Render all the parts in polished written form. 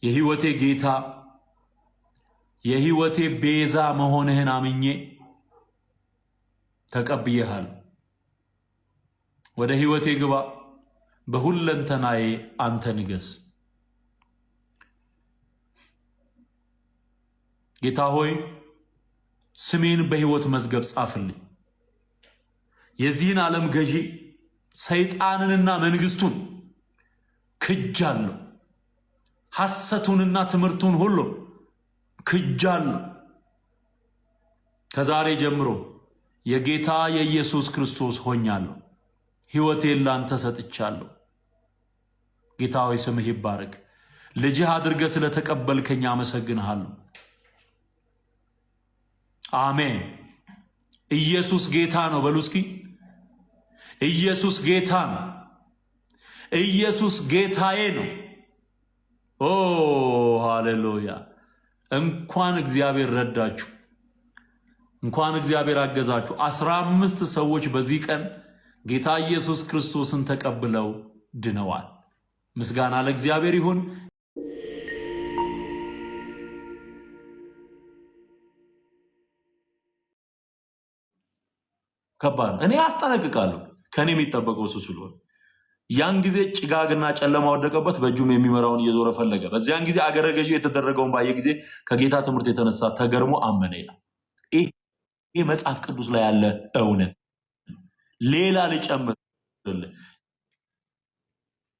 የህይወቴ ጌታ የህይወቴ ቤዛ መሆንህን አምኜ ተቀብየሃል። ወደ ህይወቴ ግባ፣ በሁለንተናዬ አንተ ንገስ። ጌታ ሆይ ስሜን በህይወት መዝገብ ጻፍልኝ። የዚህን ዓለም ገዢ ሰይጣንንና መንግስቱን ክጃለሁ። ሐሰቱንና ትምህርቱን ሁሉ ክጃለሁ። ከዛሬ ጀምሮ የጌታ የኢየሱስ ክርስቶስ ሆኛለሁ። ህይወቴን ላንተ ሰጥቻለሁ። ጌታ ሆይ ስምህ ይባረክ። ልጅህ አድርገህ ስለተቀበልከኝ አመሰግንሃለሁ። አሜን። ኢየሱስ ጌታ ነው በሉ እስኪ። ኢየሱስ ጌታ ነው። ኢየሱስ ጌታዬ ነው። ኦ ሃሌሉያ! እንኳን እግዚአብሔር ረዳችሁ፣ እንኳን እግዚአብሔር አገዛችሁ። 15 ሰዎች በዚህ ቀን ጌታ ኢየሱስ ክርስቶስን ተቀብለው ድነዋል። ምስጋና ለእግዚአብሔር ይሁን። ከባድ እኔ አስጠነቅቃለሁ። ከኔ የሚጠበቀው እሱ ስለሆነ ያን ጊዜ ጭጋግና ጨለማ ወደቀበት፣ በእጁም የሚመራውን እየዞረ ፈለገ። በዚያን ጊዜ አገረ ገዢ የተደረገውን ባየ ጊዜ ከጌታ ትምህርት የተነሳ ተገርሞ አመነ ይላል። ይህ መጽሐፍ ቅዱስ ላይ ያለ እውነት። ሌላ ልጨምርልህ።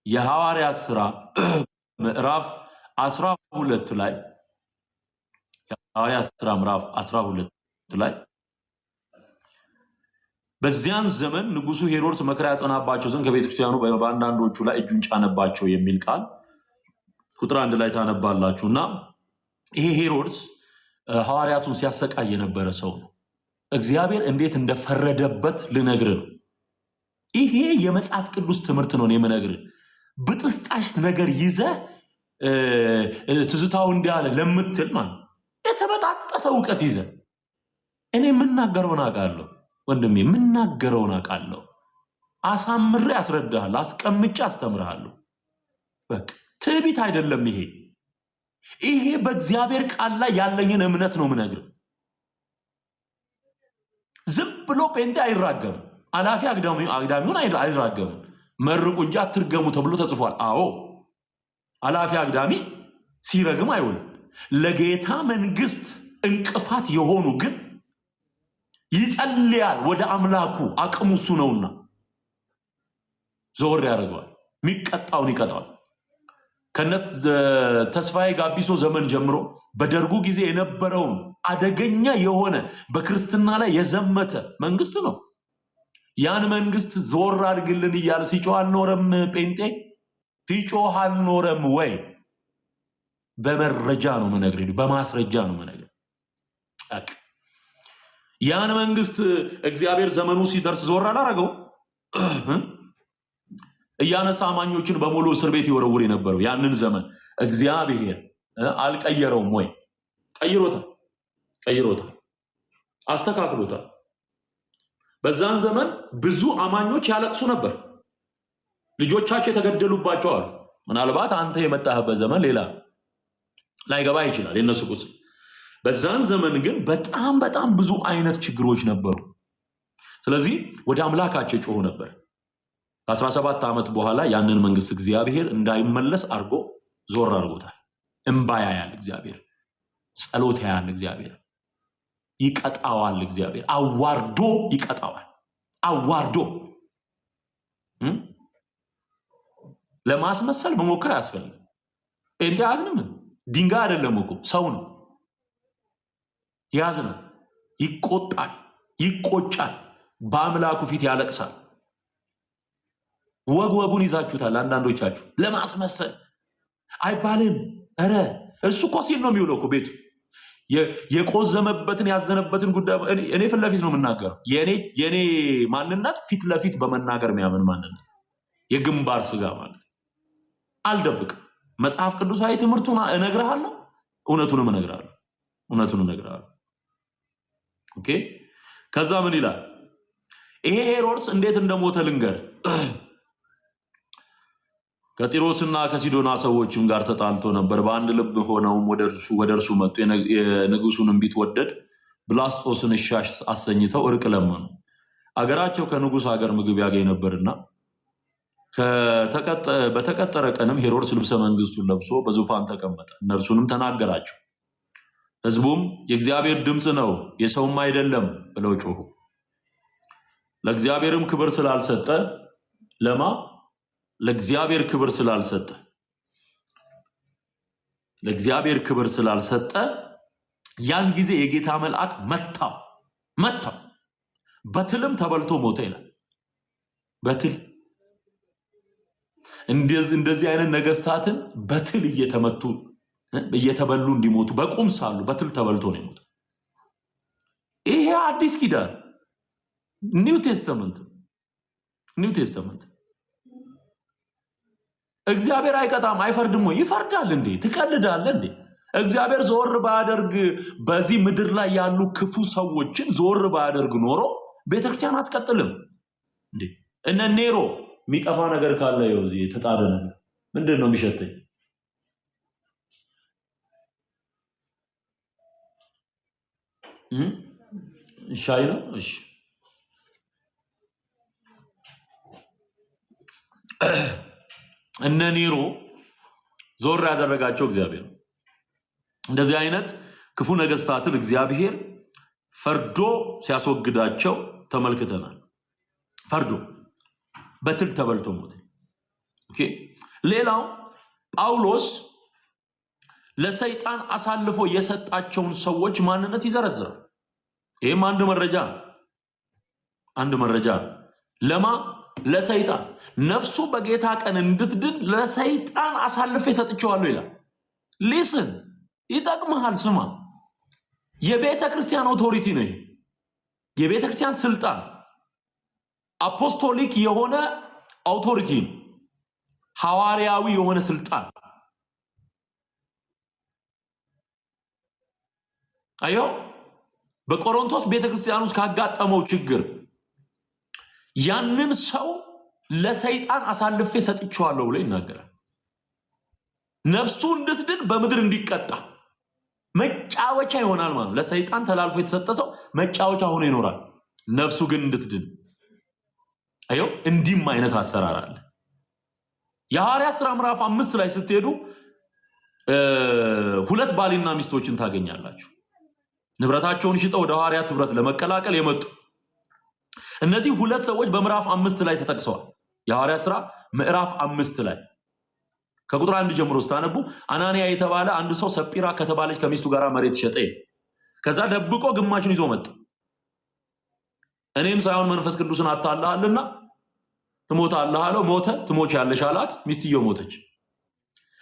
የሐዋርያት ሥራ ምዕራፍ 12 ላይ የሐዋርያት ሥራ ምዕራፍ 12 ላይ በዚያን ዘመን ንጉሱ ሄሮድስ መከራ ያጸናባቸው ዘንድ ከቤተክርስቲያኑ በአንዳንዶቹ ላይ እጁን ጫነባቸው የሚል ቃል ቁጥር 1 ላይ ታነባላችሁና ይሄ ሄሮድስ ሐዋርያቱን ሲያሰቃይ የነበረ ሰው ነው። እግዚአብሔር እንዴት እንደፈረደበት ልነግር ነው። ይሄ የመጽሐፍ ቅዱስ ትምህርት ነው የምነግርህ። ብጥስጣሽ ነገር ይዘህ ትዝታው እንዲያለ ለምትል ማለት የተበጣጠሰ ዕውቀት ይዘህ እኔ የምናገረውን አውቃለሁ ወንድሜ፣ የምናገረውን አውቃለሁ። አሳምሬ አስረዳሃለሁ፣ አስቀምጬ አስተምርሃለሁ። በቃ ትዕቢት አይደለም ይሄ። ይሄ በእግዚአብሔር ቃል ላይ ያለኝን እምነት ነው የምነግርህ። ዝም ብሎ ጴንጤ አይራገምም። አላፊ አግዳሚውን አይራገምም። መርቁ እንጂ አትርገሙ ተብሎ ተጽፏል። አዎ አላፊ አግዳሚ ሲረግም አይውልም። ለጌታ መንግስት እንቅፋት የሆኑ ግን ይጸልያል ወደ አምላኩ፣ አቅሙ እሱ ነውና ዞር ያደርገዋል። የሚቀጣውን ይቀጣዋል። ከነት ተስፋዬ ጋቢሶ ዘመን ጀምሮ በደርጉ ጊዜ የነበረውን አደገኛ የሆነ በክርስትና ላይ የዘመተ መንግስት ነው። ያን መንግስት ዞር አድርግልን እያለ ሲጮህ አልኖረም። ጴንጤ ሲጮህ አልኖረም ወይ? በመረጃ ነው የምነግርህ፣ በማስረጃ ነው የምነግርህ። ያን መንግስት እግዚአብሔር ዘመኑ ሲደርስ ዞር አላረገው። እያነሳ አማኞችን በሙሉ እስር ቤት ይወረውር የነበረው ያንን ዘመን እግዚአብሔር አልቀየረውም ወይ? ቀይሮታል፣ አስተካክሎታል። በዛን ዘመን ብዙ አማኞች ያለቅሱ ነበር። ልጆቻቸው የተገደሉባቸው አሉ። ምናልባት አንተ የመጣህበት ዘመን ሌላ ላይገባ ይችላል የነሱ ቁስል። በዛን ዘመን ግን በጣም ብዙ አይነት ችግሮች ነበሩ። ስለዚህ ወደ አምላካቸው ጮሁ ነበር። ከ17 ዓመት በኋላ ያንን መንግስት እግዚአብሔር እንዳይመለስ አድርጎ ዞር አድርጎታል። እንባ ያያል እግዚአብሔር፣ ጸሎት ያያል እግዚአብሔር፣ ይቀጣዋል እግዚአብሔር፣ አዋርዶ ይቀጣዋል። አዋርዶ ለማስመሰል መሞከር አያስፈልግም። ጴንጤ ያዝንም ድንጋይ አይደለም እኮ ሰው ነው። ያዝነው፣ ይቆጣል፣ ይቆጫል፣ በአምላኩ ፊት ያለቅሳል። ወጉን ይዛችሁታል አንዳንዶቻችሁ። ለማስመሰል አይባልም። ኧረ እሱ እኮ ሲል ነው የሚውለው እኮ ቤቱ። የቆዘመበትን ያዘነበትን ጉዳይ እኔ ፊት ለፊት ነው የምናገረው። የኔ ማንነት ፊት ለፊት በመናገር የሚያምን ማንነት፣ የግንባር ስጋ ማለት አልደብቅም። መጽሐፍ ቅዱሳዊ ትምህርቱን እነግርሃለሁ፣ እውነቱንም እነግርሃለሁ። ኦኬ። ከዛ ምን ይላል? ይሄ ሄሮድስ እንዴት እንደሞተ ልንገር። ከጢሮስና ከሲዶና ሰዎችም ጋር ተጣልቶ ነበር። በአንድ ልብ ሆነው ወደርሱ መጡ። የንጉሱን ቢትወደድ ብላስጦስን እሻሽ አሰኝተው እርቅ ለመኑ። አገራቸው ከንጉስ ሀገር ምግብ ያገኝ ነበርና በተቀጠረ ቀንም ሄሮድስ ልብሰ መንግስቱን ለብሶ በዙፋን ተቀመጠ። እነርሱንም ተናገራቸው። ህዝቡም የእግዚአብሔር ድምጽ ነው የሰውም አይደለም ብለው ጮሁ። ለእግዚአብሔርም ክብር ስላልሰጠ ለእግዚአብሔር ክብር ስላልሰጠ ያን ጊዜ የጌታ መልአክ መታው በትልም ተበልቶ ሞተ ይላል። በትል እንደዚህ አይነት ነገስታትን በትል እየተበሉ እንዲሞቱ በቁም ሳሉ በትል ተበልቶ ነው የሞተው። ይሄ አዲስ ኪዳን ኒው ቴስተመንት እግዚአብሔር አይቀጣም አይፈርድም ወይ? ይፈርዳል እንዴ? ትቀልዳለህ እንዴ? እግዚአብሔር ዞር ባያደርግ በዚህ ምድር ላይ ያሉ ክፉ ሰዎችን ዞር ባያደርግ ኖሮ ቤተክርስቲያን አትቀጥልም እንዴ? እነ ኔሮ የሚጠፋ ነገር ካለ ይኸው እዚህ የተጣለ ነገር ምንድን ነው የሚሸተኝ? ሻይ ነው። እሺ እነ ኔሮ ዞር ያደረጋቸው እግዚአብሔር ነው። እንደዚህ አይነት ክፉ ነገስታትን እግዚአብሔር ፈርዶ ሲያስወግዳቸው ተመልክተናል። ፈርዶ በትል ተበልቶ ሞተ። ኦኬ። ሌላው ጳውሎስ ለሰይጣን አሳልፎ የሰጣቸውን ሰዎች ማንነት ይዘረዝራል። ይሄም አንድ መረጃ ለሰይጣን ነፍሱ በጌታ ቀን እንድትድን ለሰይጣን አሳልፎ ሰጥቼዋለሁ ይላል። ሊስን ይጠቅምሃል። ስማ፣ የቤተ ክርስቲያን ኦቶሪቲ ነው ይሄ። የቤተ ክርስቲያን ስልጣን አፖስቶሊክ የሆነ አውቶሪቲ ነው። ሐዋርያዊ የሆነ ስልጣን አዮ በቆሮንቶስ ቤተክርስቲያን ውስጥ ካጋጠመው ችግር ያንን ሰው ለሰይጣን አሳልፌ ሰጥቼዋለሁ ብሎ ይናገራል። ነፍሱ እንድትድን በምድር እንዲቀጣ መጫወቻ ይሆናል ማለት ነው። ለሰይጣን ተላልፎ የተሰጠ ሰው መጫወቻ ሆኖ ይኖራል። ነፍሱ ግን እንድትድን አዮ እንዲህም አይነት አሰራር አለ። የሐዋርያት ሥራ ምዕራፍ 5 ላይ ስትሄዱ ሁለት ባልና ሚስቶችን ታገኛላችሁ። ንብረታቸውን ሽጠው ወደ ሐዋርያት ህብረት ለመቀላቀል የመጡ እነዚህ ሁለት ሰዎች በምዕራፍ 5 ላይ ተጠቅሰዋል። የሐዋርያት ሥራ ምዕራፍ 5 ላይ ከቁጥር 1 ጀምሮ ስታነቡ አናንያ የተባለ አንድ ሰው ሰጲራ ከተባለች ከሚስቱ ጋር መሬት ሸጠ። ከዛ ደብቆ ግማሹን ይዞ መጣ። እኔም ሳይሆን መንፈስ ቅዱስን አታለሃልና ትሞታለህ አለው። ሞተ። ትሞቻለሽ አላት። ሚስትየው ሞተች።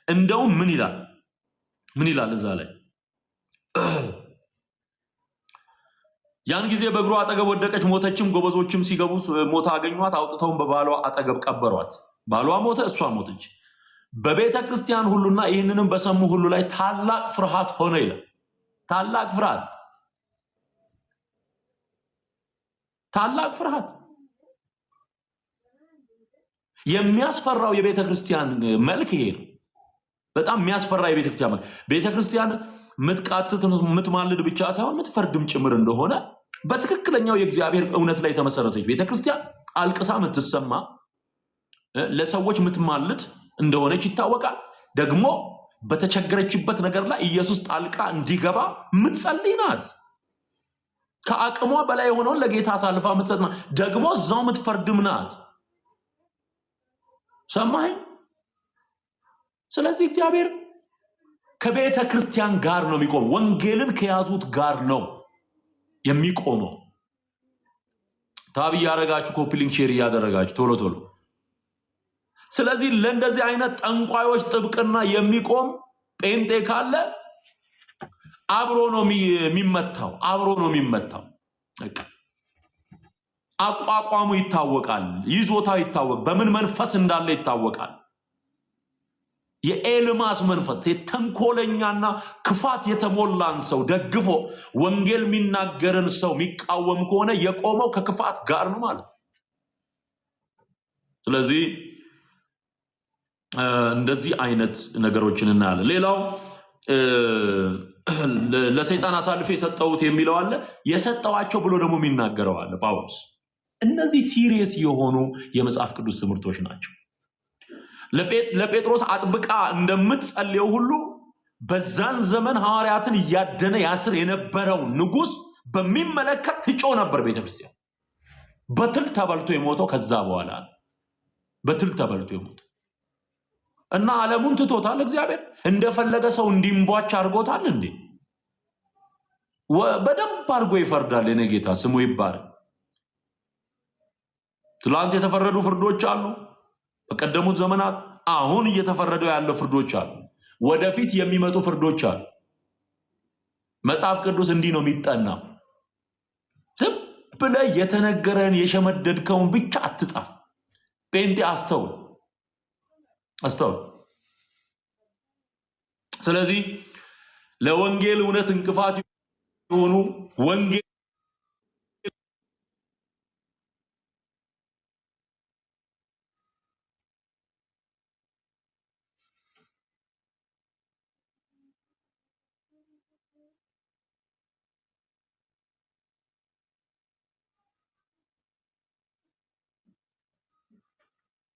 እንደውም ምን ይላል እዛ ላይ ያን ጊዜ በእግሯ አጠገብ ወደቀች፣ ሞተችም። ጎበዞችም ሲገቡ ሞታ አገኟት፣ አውጥተውም በባሏ አጠገብ ቀበሯት። ባሏ ሞተ፣ እሷ ሞተች። በቤተ ክርስቲያን ሁሉና ይህንንም በሰሙ ሁሉ ላይ ታላቅ ፍርሃት ሆነ ይላል። ታላቅ ፍርሃት የሚያስፈራው የቤተ ክርስቲያን መልክ ይሄ ነው። በጣም የሚያስፈራ የቤተ ክርስቲያን መልክ ቤተ ክርስቲያን ምትቃትት ምትማልድ ብቻ ሳይሆን ምትፈርድም ጭምር እንደሆነ በትክክለኛው የእግዚአብሔር እውነት ላይ ተመሰረተች ቤተ ክርስቲያን አልቅሳ ምትሰማ ለሰዎች ምትማልድ እንደሆነች ይታወቃል። ደግሞ በተቸገረችበት ነገር ላይ ኢየሱስ ጣልቃ እንዲገባ ምትጸልይ ናት። ከአቅሟ በላይ የሆነውን ለጌታ አሳልፋ ምትሰጥ ናት። ደግሞ እዛው ምትፈርድም ናት። ሰማኸኝ? ስለዚህ እግዚአብሔር ከቤተ ክርስቲያን ጋር ነው የሚቆመው። ወንጌልን ከያዙት ጋር ነው የሚቆመው። ታብ ያረጋችሁ፣ ኮፒ ሊንክ ሼር ያደረጋችሁ ቶሎ። ስለዚህ ለእንደዚህ አይነት ጠንቋዮች ጥብቅና የሚቆም ጴንጤ ካለ አብሮ ነው የሚመታው። አቋቋሙ ይታወቃል፣ ይዞታው ይታወቃል፣ በምን መንፈስ እንዳለ ይታወቃል። የኤልማስ መንፈስ የተንኮለኛና ክፋት የተሞላን ሰው ደግፎ ወንጌል የሚናገርን ሰው የሚቃወም ከሆነ የቆመው ከክፋት ጋር ነው ማለት። ስለዚህ እንደዚህ አይነት ነገሮችን እናያለን። ሌላው ለሰይጣን አሳልፌ የሰጠሁት የሚለው አለ፣ የሰጠዋቸው ብሎ ደግሞ የሚናገረው አለ ጳውሎስ። እነዚህ ሲሪየስ የሆኑ የመጽሐፍ ቅዱስ ትምህርቶች ናቸው። ለጴጥሮስ አጥብቃ እንደምትጸልየው ሁሉ በዛን ዘመን ሐዋርያትን እያደነ ያስር የነበረው ንጉሥ በሚመለከት ትጮ ነበር ቤተክርስቲያን። በትል ተበልቶ የሞተው ከዛ በኋላ በትል ተበልቶ የሞተው እና ዓለሙን ትቶታል። እግዚአብሔር እንደፈለገ ሰው እንዲንቧች አድርጎታል እንዴ? በደንብ አድርጎ ይፈርዳል። የኔ ጌታ ስሙ ይባላል። ትላንት የተፈረዱ ፍርዶች አሉ፣ በቀደሙት ዘመናት አሁን እየተፈረደው ያለው ፍርዶች አሉ፣ ወደፊት የሚመጡ ፍርዶች አሉ። መጽሐፍ ቅዱስ እንዲህ ነው የሚጠናው። ዝም ብለህ የተነገረን የሸመደድከውን ብቻ አትጻፍ። ጴንጤ አስተውል አስተውል። ስለዚህ ለወንጌል እውነት እንቅፋት የሆኑ ወንጌል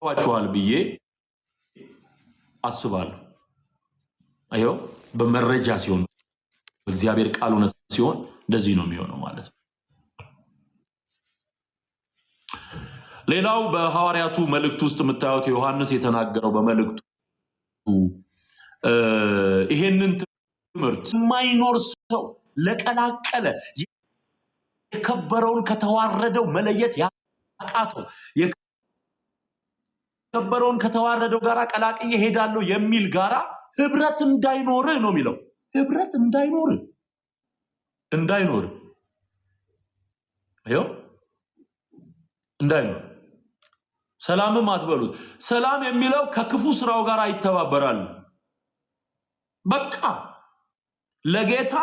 ዋቸዋል ብዬ አስባለሁ። አይው በመረጃ ሲሆን እግዚአብሔር ቃል እውነት ሲሆን እንደዚህ ነው የሚሆነው ማለት ነው። ሌላው በሐዋርያቱ መልእክት ውስጥ የምታዩት ዮሐንስ የተናገረው በመልእክቱ ይሄንን ትምህርት የማይኖር ሰው ለቀላቀለ የከበረውን ከተዋረደው መለየት ያቃተው የከበረውን ከተዋረደው ጋራ ቀላቅዬ ሄዳለሁ የሚል ጋራ ህብረት እንዳይኖር ነው የሚለው። ህብረት እንዳይኖር አይው እንዳይኖር ሰላምም አትበሉት። ሰላም የሚለው ከክፉ ስራው ጋር ይተባበራል። በቃ ለጌታ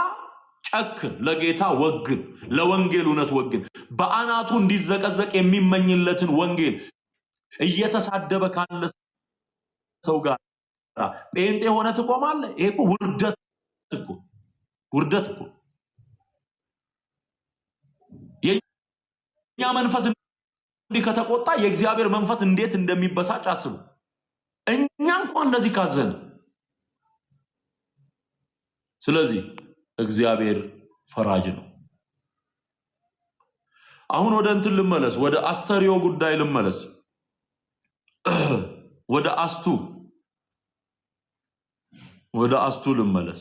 ጨክን፣ ለጌታ ወግን፣ ለወንጌል እውነት ወግን። በአናቱ እንዲዘቀዘቅ የሚመኝለትን ወንጌል እየተሳደበ ካለ ሰው ጋር ጴንጤ ሆነ ትቆማለህ። ይሄ እኮ ውርደት እኮ የኛ መንፈስ እንዲህ ከተቆጣ የእግዚአብሔር መንፈስ እንዴት እንደሚበሳጭ አስቡ። እኛ እንኳን እንደዚህ ካዘን። ስለዚህ እግዚአብሔር ፈራጅ ነው። አሁን ወደ እንትን ልመለስ፣ ወደ አስተሪዮ ጉዳይ ልመለስ፣ ወደ አስቱ ልመለስ።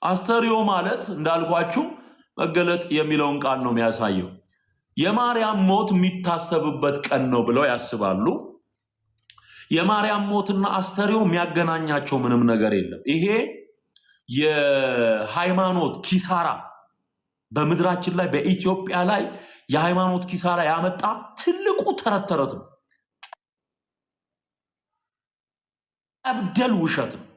አስተሪዮ ማለት እንዳልኳችሁ መገለጥ የሚለውን ቃል ነው የሚያሳየው። የማርያም ሞት የሚታሰብበት ቀን ነው ብለው ያስባሉ። የማርያም ሞትና አስተሪዮ የሚያገናኛቸው ምንም ነገር የለም። ይሄ የሃይማኖት ኪሳራ በምድራችን ላይ በኢትዮጵያ ላይ የሃይማኖት ኪሳራ ያመጣ ትልቁ ተረት ነው። አብደል ውሸት ነው።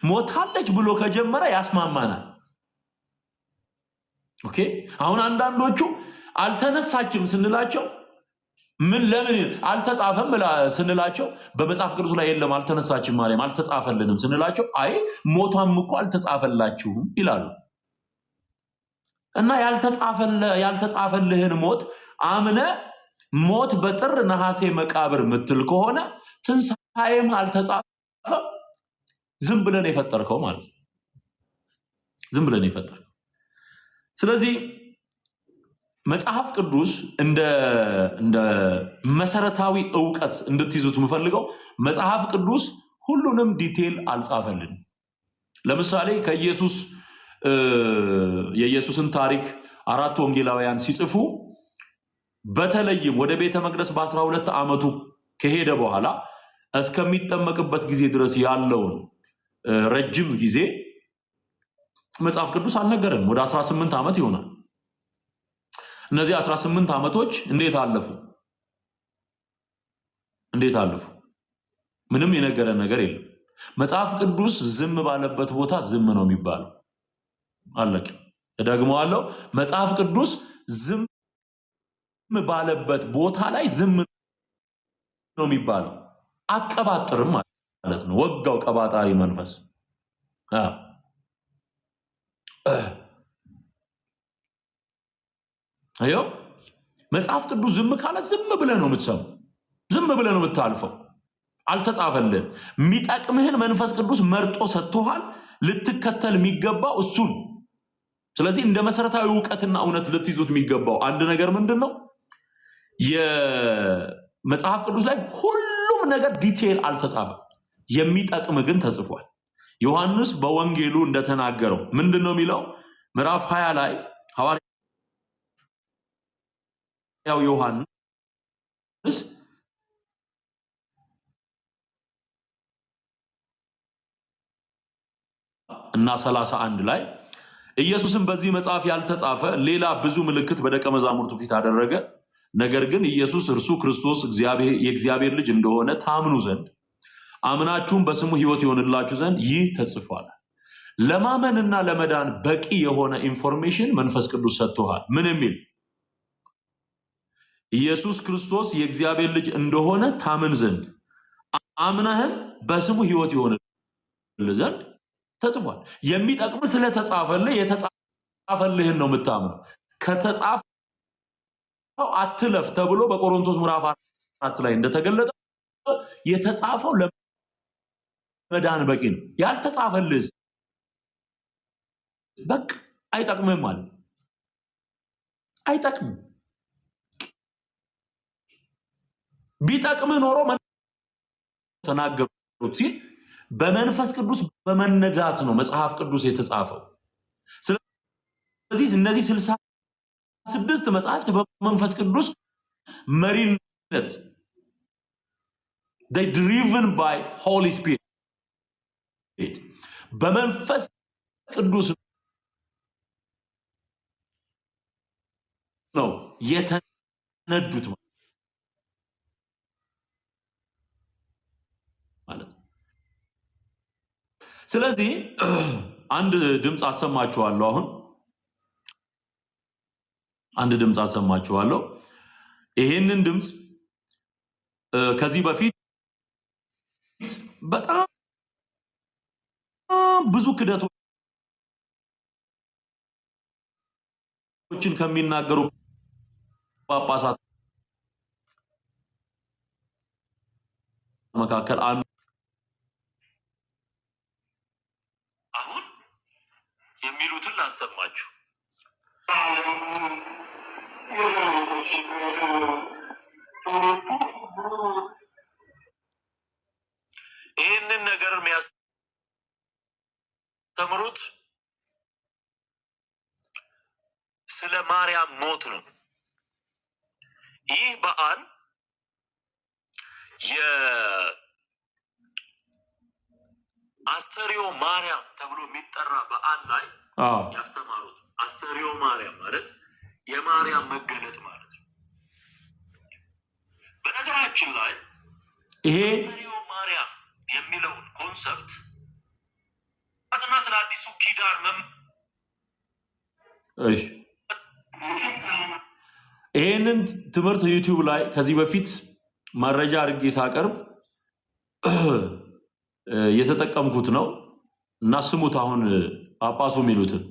ሞታለች ብሎ ከጀመረ ያስማማናል። ኦኬ። አሁን አንዳንዶቹ አልተነሳችም ስንላቸው ምን ለምን አልተጻፈም ስንላቸው በመጽሐፍ ቅዱስ ላይ የለም አልተነሳችም ማርያም አልተጻፈልንም ስንላቸው አይ ሞቷም እኮ አልተጻፈላችሁም ይላሉ። እና ያልተጻፈልህን ሞት አምነ ሞት በጥር ነሐሴ መቃብር ምትል ከሆነ ትንሣኤም አልተጻፈም፣ ዝም ብለን የፈጠርከው ማለት ነው። ዝም ብለን የፈጠርከው። ስለዚህ መጽሐፍ ቅዱስ እንደ መሰረታዊ ዕውቀት እንድትይዙት የምፈልገው መጽሐፍ ቅዱስ ሁሉንም ዲቴል አልጻፈልንም። ለምሳሌ የኢየሱስን ታሪክ አራት ወንጌላውያን ሲጽፉ በተለይም ወደ ቤተ መቅደስ በ12 ዓመቱ ከሄደ በኋላ እስከሚጠመቅበት ጊዜ ድረስ ያለውን ረጅም ጊዜ መጽሐፍ ቅዱስ አልነገረንም። ወደ 18 ዓመት ይሆናል። እነዚህ 18 ዓመቶች እንዴት አለፉ? ምንም የነገረን ነገር የለም። መጽሐፍ ቅዱስ ዝም ባለበት ቦታ ዝም ነው የሚባለው። አለቀ። እደግመዋለሁ። መጽሐፍ ቅዱስ ዝም ባለበት ቦታ ላይ ዝም ነው የሚባለው። አትቀባጥርም ማለት ነው። ወጋው ቀባጣሪ መንፈስ። አዮ መጽሐፍ ቅዱስ ዝም ካለ ዝም ብለህ ነው የምትሰማው፣ ዝም ብለህ ነው የምታልፈው። አልተጻፈልህም። የሚጠቅምህን መንፈስ ቅዱስ መርጦ ሰጥቶሃል። ልትከተል የሚገባው እሱን። ስለዚህ እንደ መሰረታዊ እውቀትና እውነት ልትይዙት የሚገባው አንድ ነገር ምንድን ነው? የመጽሐፍ ቅዱስ ላይ ሁሉም ነገር ዲቴይል አልተጻፈም። የሚጠቅም ግን ተጽፏል። ዮሐንስ በወንጌሉ እንደተናገረው ምንድን ነው የሚለው? ምዕራፍ 20 ላይ ሐዋርያው ዮሐንስ እና 31 ላይ ኢየሱስም በዚህ መጽሐፍ ያልተጻፈ ሌላ ብዙ ምልክት በደቀ መዛሙርቱ ፊት አደረገ። ነገር ግን ኢየሱስ እርሱ ክርስቶስ የእግዚአብሔር ልጅ እንደሆነ ታምኑ ዘንድ አምናችሁም በስሙ ሕይወት ይሆንላችሁ ዘንድ ይህ ተጽፏል። ለማመንና ለመዳን በቂ የሆነ ኢንፎርሜሽን መንፈስ ቅዱስ ሰጥቶሃል። ምን የሚል? ኢየሱስ ክርስቶስ የእግዚአብሔር ልጅ እንደሆነ ታምን ዘንድ አምናህም በስሙ ሕይወት ይሆንልህ ዘንድ ተጽፏል። የሚጠቅም ስለተጻፈልህ የተጻፈልህን ነው የምታምነው። ከተጻፈው አትለፍ ተብሎ በቆሮንቶስ ምዕራፍ 4 ላይ እንደተገለጠ የተጻፈው ለመዳን በቂ ነው። ያልተጻፈልህ በቃ አይጠቅምም ማለት አይጠቅምም። ቢጠቅም ኖሮ ተናገሩት ሲል በመንፈስ ቅዱስ በመነዳት ነው መጽሐፍ ቅዱስ የተጻፈው። ስለዚህ እነዚህ 66 መጽሐፍት በመንፈስ ቅዱስ መሪነት they driven by Holy Spirit በመንፈስ ቅዱስ ነው የተነዱት ማለት ነው። ስለዚህ አንድ ድምፅ አሰማችኋለሁ። አሁን አንድ ድምፅ አሰማችኋለሁ። ይሄንን ድምፅ ከዚህ በፊት በጣም ብዙ ክደቶችን ከሚናገሩ ጳጳሳት መካከል አንዱ አሁን የሚሉትን ላሰማችሁ። ይህንን ነገር የሚያስተምሩት ስለ ማርያም ሞት ነው። ይህ በዓል የአስተርዮ ማርያም ተብሎ የሚጠራ በዓል ላይ ያስተማሩት። አስተርዮ ማርያም ማለት የማርያም መገለጥ ማለት ነው። በነገራችን ላይ ይሄ አስተርዮ ማርያም የሚለውን ኮንሰፕት አጥና ስለ አዲሱ ኪዳን ይሄንን ትምህርት ዩቲዩብ ላይ ከዚህ በፊት መረጃ አድርጌ ሳቀርብ የተጠቀምኩት ነው እና ስሙት። አሁን ጳጳሱ የሚሉትን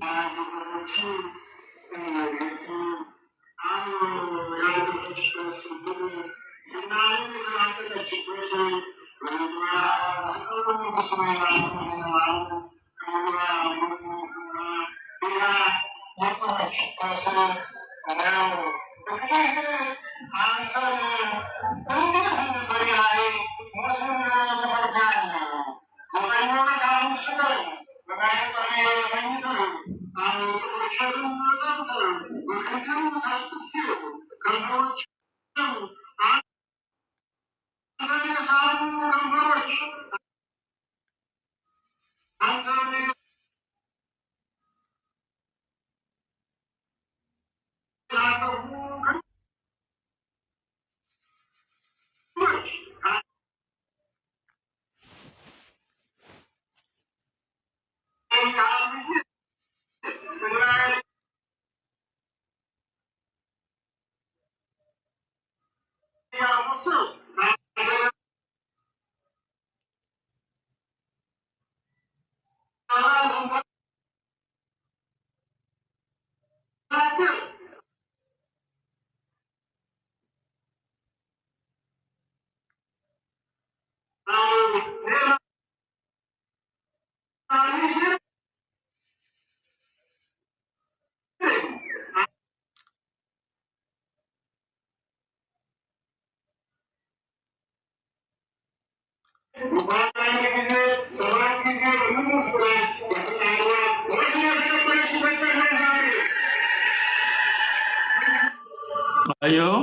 አየው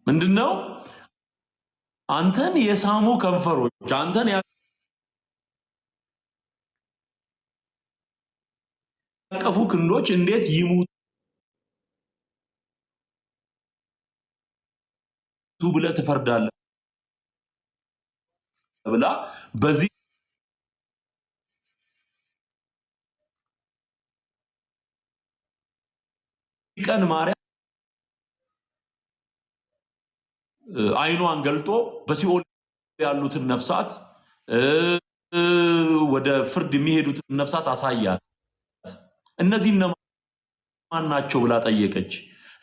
ምንድነው አንተን የሳሙ ከንፈሮች አንተን ያቀፉ ክንዶች እንዴት ይሙቱ ብለህ ትፈርዳለህ ብላ በዚህ ቀን ማርያም አይኗን ገልጦ በሲኦል ያሉትን ነፍሳት ወደ ፍርድ የሚሄዱትን ነፍሳት አሳያት። እነዚህ እነማን ናቸው ብላ ጠየቀች።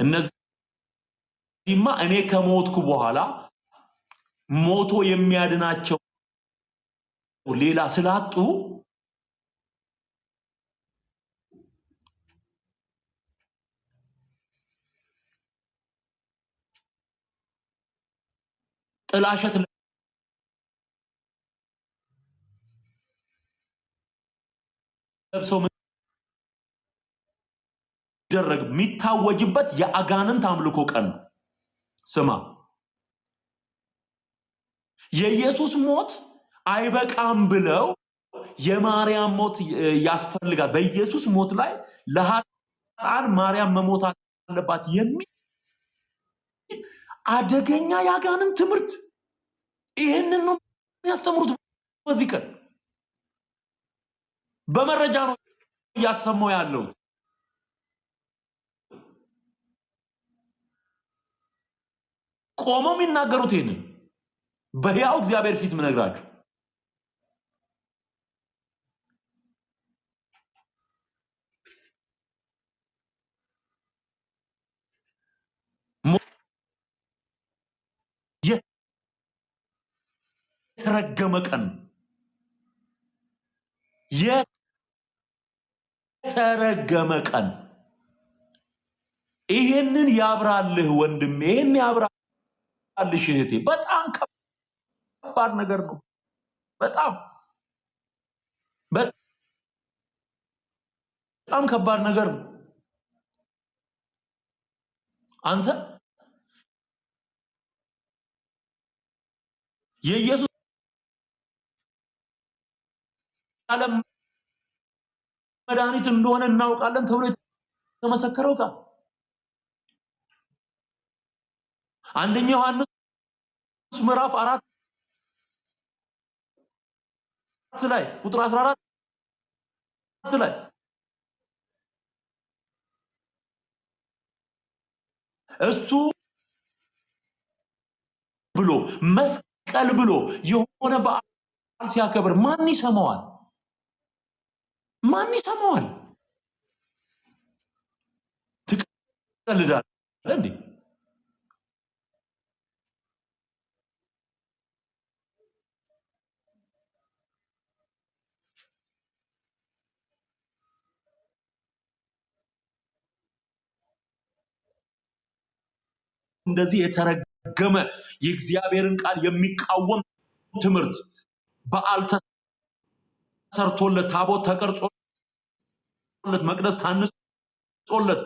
እነዚህማ እኔ ከሞትኩ በኋላ ሞቶ የሚያድናቸው ሌላ ስላጡ ጥላሸት ለብሰው የሚደረግ የሚታወጅበት የአጋንንት አምልኮ ቀን ነው። ስማ የኢየሱስ ሞት አይበቃም ብለው የማርያም ሞት ያስፈልጋል፣ በኢየሱስ ሞት ላይ ለኃጥአን ማርያም መሞት አለባት የሚል አደገኛ የአጋንንት ትምህርት ይህንን ነው የሚያስተምሩት። በዚህ ቀን በመረጃ ነው እያሰማው ያለው። ቆመው የሚናገሩት ይህንን በሕያው እግዚአብሔር ፊት ምነግራችሁ የተረገመ ቀን የተረገመ ቀን። ይሄንን ያብራልህ ወንድሜ፣ ይሄን ያብራልሽ እህቴ። በጣም ከባድ ነገር ነው። በጣም በጣም ከባድ ነገር ነው። አንተ የኢየሱስ ዓለም መድኃኒት እንደሆነ እናውቃለን ተብሎ የተመሰከረው ቃል አንደኛ ዮሐንስ ምዕራፍ 4 ላይ ቁጥር 14 ላይ እሱ ብሎ መስቀል ብሎ የሆነ በዓል ሲያከብር ማን ይሰማዋል? ማን ይሰማዋል? ትቀልዳለህ እንዴ? እንደዚህ የተረገመ የእግዚአብሔርን ቃል የሚቃወም ትምህርት በዓል ተሰርቶለት ታቦት ተቀርጾለት መቅደስ ታንጾለት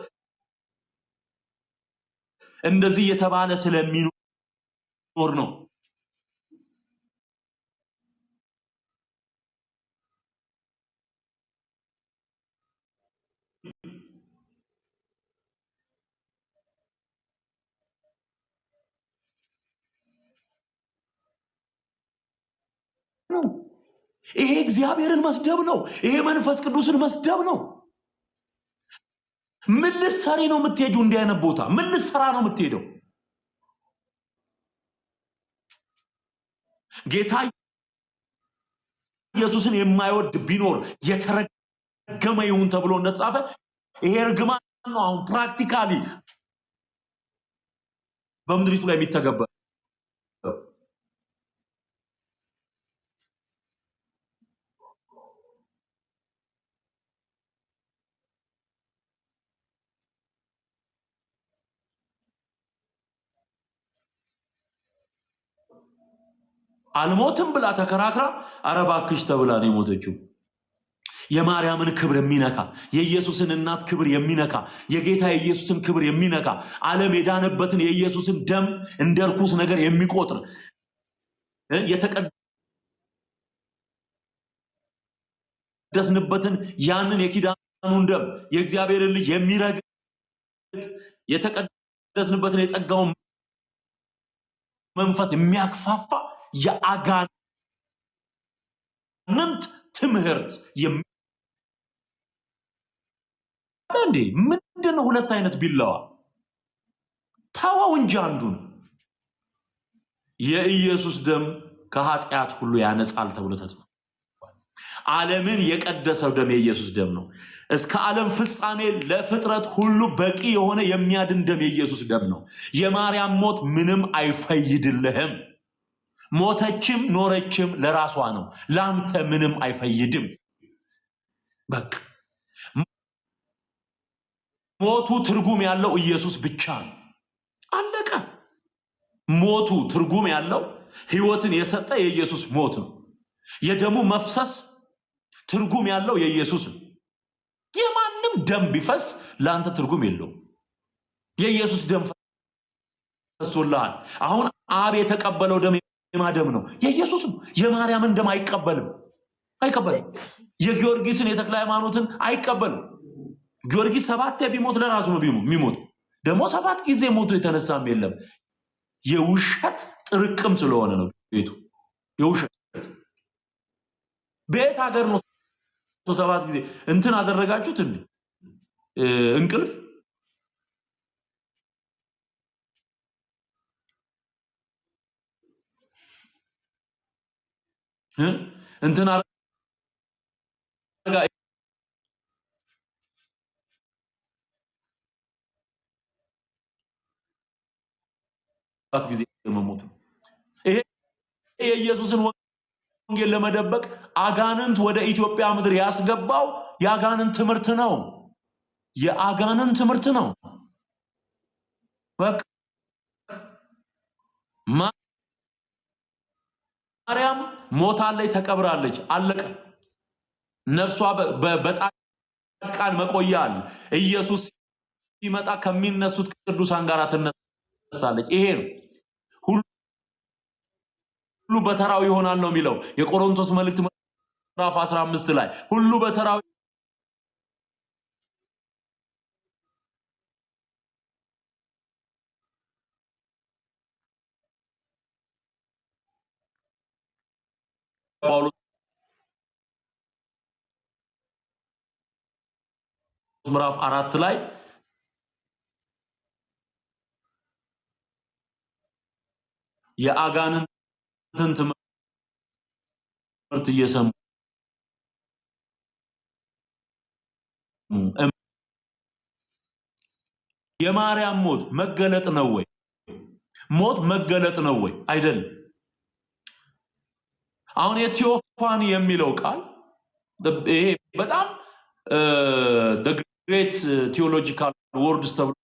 እንደዚህ የተባለ ስለሚኖር ነው። ይሄ እግዚአብሔርን መስደብ ነው። ይሄ መንፈስ ቅዱስን መስደብ ነው። ምን ልትሰሪ ነው የምትሄጂው? እንዲህ አይነት ቦታ ምን ልትሰራ ነው የምትሄደው? ጌታ ኢየሱስን የማይወድ ቢኖር የተረገመ ይሁን ተብሎ እንደተጻፈ ይሄ እርግማን ነው አሁን ፕራክቲካሊ በምድሪቱ ላይ የሚተገበር። አልሞትም ብላ ተከራክራ አረባክሽ ተብላ ነው የሞተችው። የማርያምን ክብር የሚነካ የኢየሱስን እናት ክብር የሚነካ የጌታ የኢየሱስን ክብር የሚነካ ዓለም የዳነበትን የኢየሱስን ደም እንደ ርኩስ ነገር የሚቆጥር የተቀደስንበትን ያንን የኪዳኑን ደም የእግዚአብሔርን ልጅ የሚረግጥ የተቀደስንበትን የጸጋውን መንፈስ የሚያክፋፋ የአጋንንት ትምህርት እንዴ ምንድነው? ሁለት አይነት ቢላዋ ታዋው እንጂ አንዱን የኢየሱስ ደም ከኃጢአት ሁሉ ያነጻል ተብሎ ተጽፏል። ዓለምን የቀደሰው ደም የኢየሱስ ደም ነው። እስከ ዓለም ፍጻሜ ለፍጥረት ሁሉ በቂ የሆነ የሚያድን ደም የኢየሱስ ደም ነው። የማርያም ሞት ምንም አይፈይድልህም። ሞተችም ኖረችም ለራሷ ነው። ላንተ ምንም አይፈይድም። በቃ ሞቱ ትርጉም ያለው ኢየሱስ ብቻ ነው። አለቀ። ሞቱ ትርጉም ያለው ሕይወትን የሰጠ የኢየሱስ ሞት ነው። የደሙ መፍሰስ ትርጉም ያለው የኢየሱስ ነው። የማንም ደም ቢፈስ ለአንተ ትርጉም የለውም። የኢየሱስ ደም ፈሶልሃል። አሁን አብ የተቀበለው ደም የማደም ነው? የኢየሱስ ነው። የማርያምን ደም አይቀበልም። የጊዮርጊስን የተክለ ሃይማኖትን አይቀበልም። ጊዮርጊስ 7 ቢሞት ለራሱ ነው የሚሞት። ደግሞ 7 ጊዜ ሞቶ የተነሳም የለም። የውሸት ጥርቅም ስለሆነ ነው ቤቱ። የውሸት ቤት ሀገር ነው። 7 ጊዜ እንትን አደረጋችሁት እንዴ? እንቅልፍ እንትን ጊዜ መሞት ነው። ይሄ የኢየሱስን ወንጌል ለመደበቅ አጋንንት ወደ ኢትዮጵያ ምድር ያስገባው የአጋንንት ትምህርት ነው። የአጋንንት ትምህርት ነው። በቃ ማርያም ሞታለች፣ ተቀብራለች፣ አለቀ። ነፍሷ በጻድቃን መቆያ አለ። ኢየሱስ ሲመጣ ከሚነሱት ቅዱሳን ጋር ትነሳለች። ይሄ ነው ሁሉ በተራው ይሆናል ነው የሚለው የቆሮንቶስ መልእክት ምዕራፍ 15 ላይ ሁሉ በተራው ጳውሎስ ምዕራፍ 4 ላይ የአጋንንትን ትምህርት እየሰሙ የማርያም ሞት መገለጥ ነው ወይ? ሞት መገለጥ ነው ወይ? አይደለም። አሁን የቲዮፋኒ የሚለው ቃል ይሄ በጣም the great theological words ተብሎ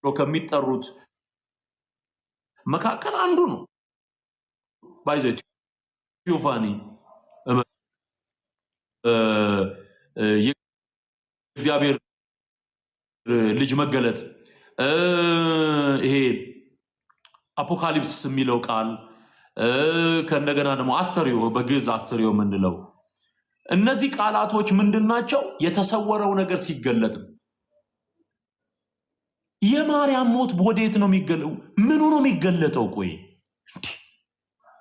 ከሚጠሩት መካከል አንዱ ነው። ባይዘ ቲዮፋኒ የእግዚአብሔር ልጅ መገለጥ ይሄ አፖካሊፕስ የሚለው ቃል ከእንደገና ደግሞ አስተሪዮ በግዕዝ አስተሪዮ የምንለው እነዚህ ቃላቶች ምንድናቸው? የተሰወረው ነገር ሲገለጥ ነው። የማርያም ሞት ወዴት ነው የሚገለጠው? ምኑ ነው የሚገለጠው? ቆይ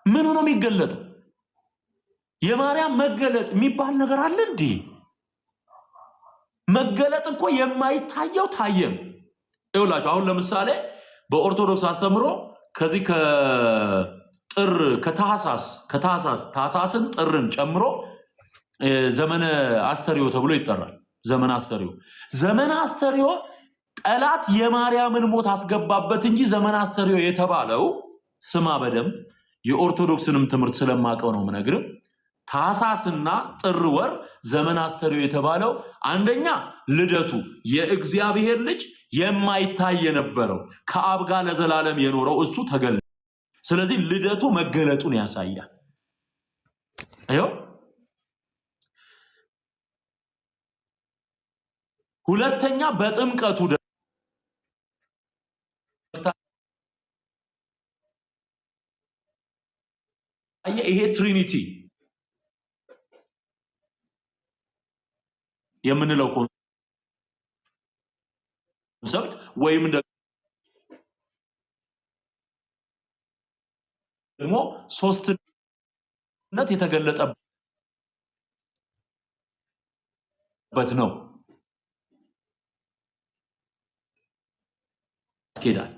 ምኑ ነው የሚገለጠው? የማርያም መገለጥ የሚባል ነገር አለ እንዴ? መገለጥ እኮ የማይታየው ታየም። ይኸውላችሁ አሁን ለምሳሌ በኦርቶዶክስ አስተምሮ ከዚህ ከጥር ከታህሳስን ጥርን ጨምሮ ዘመነ አስተሪዮ ተብሎ ይጠራል። ዘመነ አስተሪዮ ጠላት የማርያምን ሞት አስገባበት እንጂ ዘመነ አስተሪዮ የተባለው ስማ በደንብ የኦርቶዶክስንም ትምህርት ስለማቀው ነው ምነግርም። ታህሳስና ጥር ወር ዘመነ አስተሪዮ የተባለው አንደኛ ልደቱ የእግዚአብሔር ልጅ የማይታይ የነበረው ከአብ ጋር ለዘላለም የኖረው እሱ ተገለጠ። ስለዚህ ልደቱ መገለጡን ያሳያል። አይው ሁለተኛ በጥምቀቱ ይሄ ትሪኒቲ የምንለው ኮንሰፕት ወይም ደግሞ ሶስትነት የተገለጠበት ነው። ይሄዳል።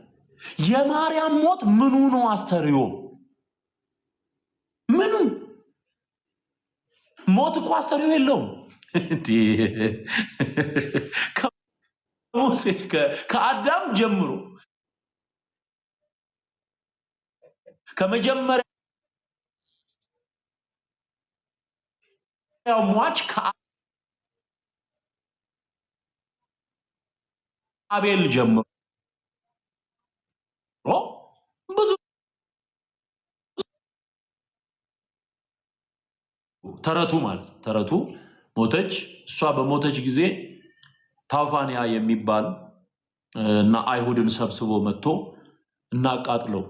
የማርያም ሞት ምኑ ነው አስተርዮ? ምኑ ሞት እኮ አስተርዮ የለውም እንዴ? ከሙሴ ከአዳም ጀምሮ ከመጀመሪያው ሟች ከአቤል ጀምሮ ብዙ ተረቱ ማለት ተረቱ ሞተች። እሷ በሞተች ጊዜ ታውፋንያ የሚባል እና አይሁድን ሰብስቦ መጥቶ እናቃጥለው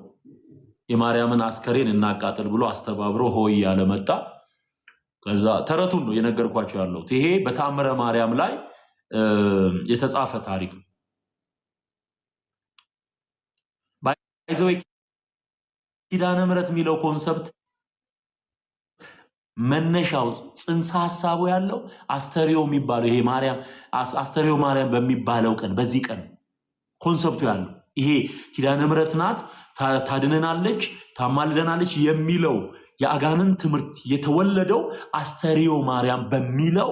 የማርያምን አስከሬን እናቃጥል ብሎ አስተባብሮ ሆይ ያለ መጣ። ከዛ ተረቱን ነው የነገርኳቸው ያለው። ይሄ በታምረ ማርያም ላይ የተጻፈ ታሪክ ነው። ባይዘው ኪዳነ ምሕረት የሚለው ኮንሰፕት መነሻው ጽንሰ ሐሳቡ ያለው አስተርዮ የሚባለው ይሄ ማርያም አስተርዮ ማርያም በሚባለው ቀን በዚህ ቀን ኮንሰፕቱ ያለው ይሄ ኪዳነ ምሕረት ናት፣ ታድነናለች፣ ታማልደናለች የሚለው የአጋንን ትምህርት የተወለደው አስተርዮ ማርያም በሚለው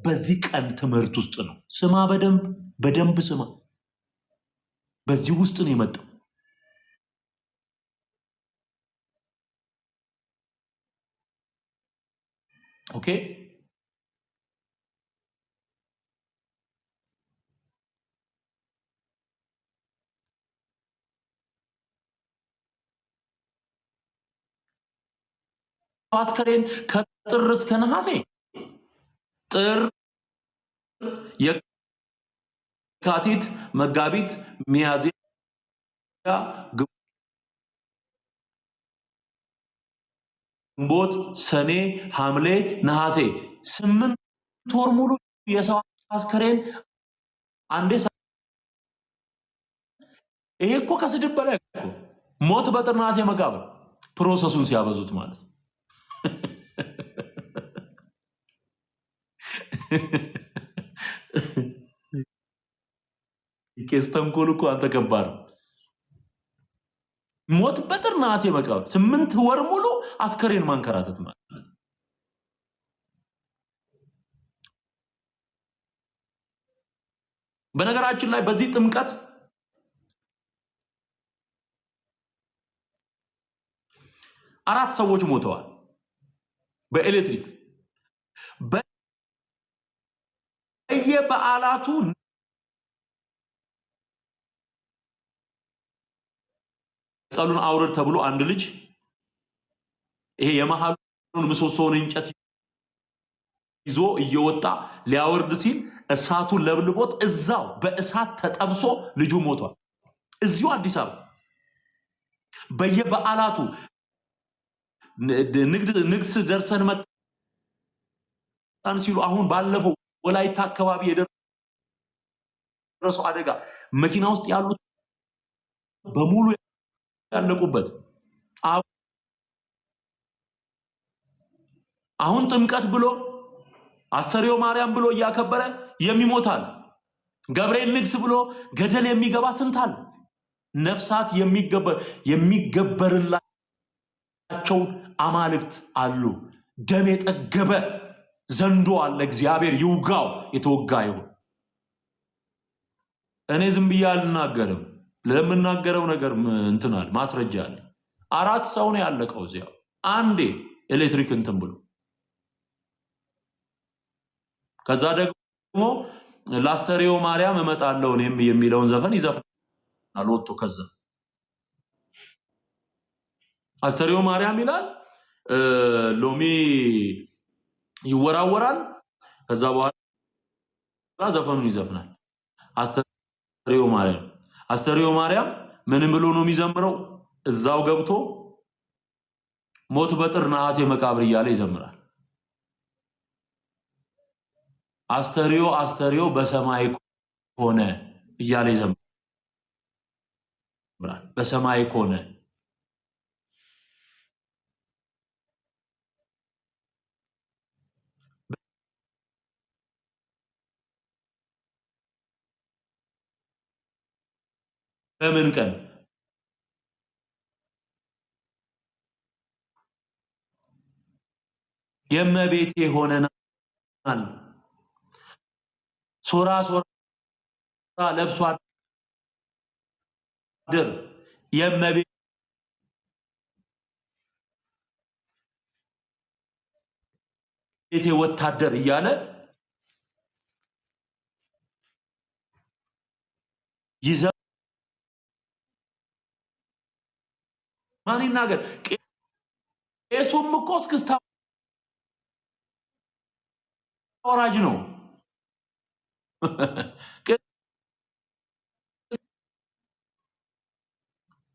በዚህ ቀን ትምህርት ውስጥ ነው። ስማ፣ በደንብ ስማ። በዚህ ውስጥ ነው የመጣው። ኦኬ አስከሬን ከጥር እስከ ነሐሴ ጥር፣ የካቲት፣ መጋቢት፣ ሚያዝያ፣ ግንቦት፣ ሰኔ፣ ሐምሌ፣ ነሐሴ 8 ወር ሙሉ የሰው አስከሬን አንዴ። ይሄ እኮ ከስድብ በላይ እኮ ሞት በጥር ነሐሴ መቃብር ፕሮሰሱን ሲያበዙት ማለት ቄስ ተንኮል እኮ አንተ ከባድ ነው። ሞት በጥር ነሐሴ መቃብር 8 ወር ሙሉ አስከሬን ማንከራተት ማለት ነው። በነገራችን ላይ በዚህ ጥምቀት 4 ሰዎች ሞተዋል በኤሌክትሪክ በየበዓላቱ መስቀሉን አውርድ ተብሎ አንድ ልጅ ይሄ የመሃሉን ምሰሶውን እንጨት ይዞ እየወጣ ሊያወርድ ሲል እሳቱን ለብልቦት እዛው በእሳት ተጠብሶ ልጁ ሞቷል። እዚሁ አዲስ አበባ በየበዓላቱ ንግስ ደርሰን መጣን ሲሉ አሁን ባለፈው ወላይታ አካባቢ የደረሰው አደጋ መኪና ውስጥ ያሉት በሙሉ ያለቁበት አሁን ጥምቀት ብሎ አስተርዮ ማርያም ብሎ እያከበረ የሚሞታል። ገብርኤል ንግስ ብሎ ገደል የሚገባ ስንታል ነፍሳት የሚገበርላቸው አማልክት አሉ። ደም የጠገበ ዘንዶ አለ። እግዚአብሔር ይውጋው፣ የተወጋ ይሁን። እኔ ዝም ብዬ አልናገርም። ለምናገረው ነገር እንትናል ማስረጃ አለ። 4 ሰው ነው ያለቀው እዚያው አንዴ ኤሌክትሪክ እንትን ብሎ። ከዛ ደግሞ ለአስተርዮ ማርያም እመጣለሁ እኔም የሚለውን ዘፈን ይዘፍናል ወጥቶ። ከዛ አስተርዮ ማርያም ይላል ሎሚ ይወራወራል ከዛ በኋላ ዘፈኑን ይዘፍናል። አስተርዮ ማርያም ምንም ብሎ ነው የሚዘምረው? እዛው ገብቶ ሞት በጥር ነሐሴ መቃብር እያለ ይዘምራል። አስተርዮ በሰማይ ሆነ እያለ ይዘምራል። በሰማይ ሆነ በምን ቀን የመቤቴ ሆነናል ሶራ ለብሶ አድር የመቤቴ ወታደር እያለ ማን ይናገር? ቄሱም እኮ እስክስታ ወራጅ ነው።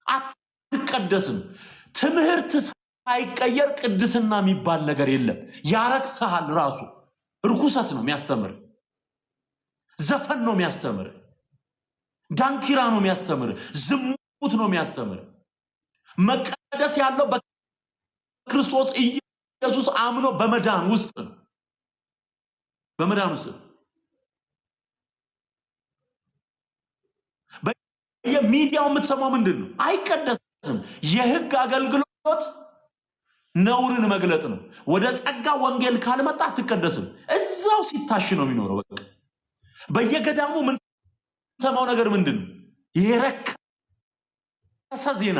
አትቀደስም። ትምህርት ሳይቀየር ቅድስና የሚባል ነገር የለም። ያረክሰሃል። ራሱ ርኩሰት ነው የሚያስተምር፣ ዘፈን ነው የሚያስተምር፣ ዳንኪራ ነው የሚያስተምር፣ ዝሙት ነው የሚያስተምር። መቀደስ ያለው በክርስቶስ ኢየሱስ አምኖ በመዳን ውስጥ ነው። በመዳን ውስጥ በየሚዲያው የምትሰማው ምንድን ነው? አይቀደስም። የህግ አገልግሎት ነውርን መግለጥ ነው። ወደ ጸጋ ወንጌል ካልመጣ አትቀደስም። እዛው ሲታሽ ነው የሚኖረው። በቃ በየገዳሙ የምንሰማው ነገር ምንድን ነው? የረከሰ ዜና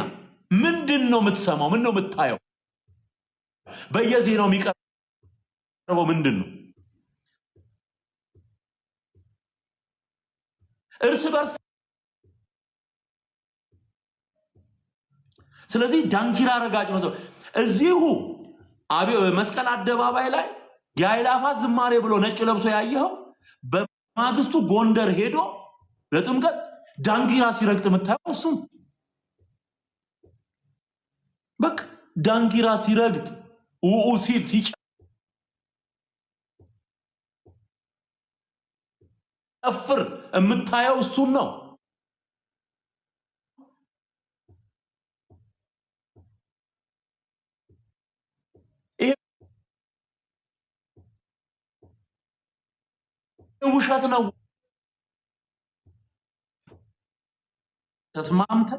ምንድን ነው የምትሰማው? ምን ነው የምታየው? በየዜናው የሚቀርበው ምንድን ነው? እርስ በርስ። ስለዚህ ዳንኪራ ረጋጭ ነው። እዚሁ መስቀል አደባባይ ላይ የአእላፋት ዝማሬ ብሎ ነጭ ለብሶ ያየኸው በማግስቱ ጎንደር ሄዶ ለጥምቀት ዳንኪራ ሲረግጥ የምታየው እሱም በቃ ዳንኪራ ሲረግጥ ሲል ሲጨፍር የምታየው እሱን ነው። ይሄ ውሸት ነው። ተስማምተ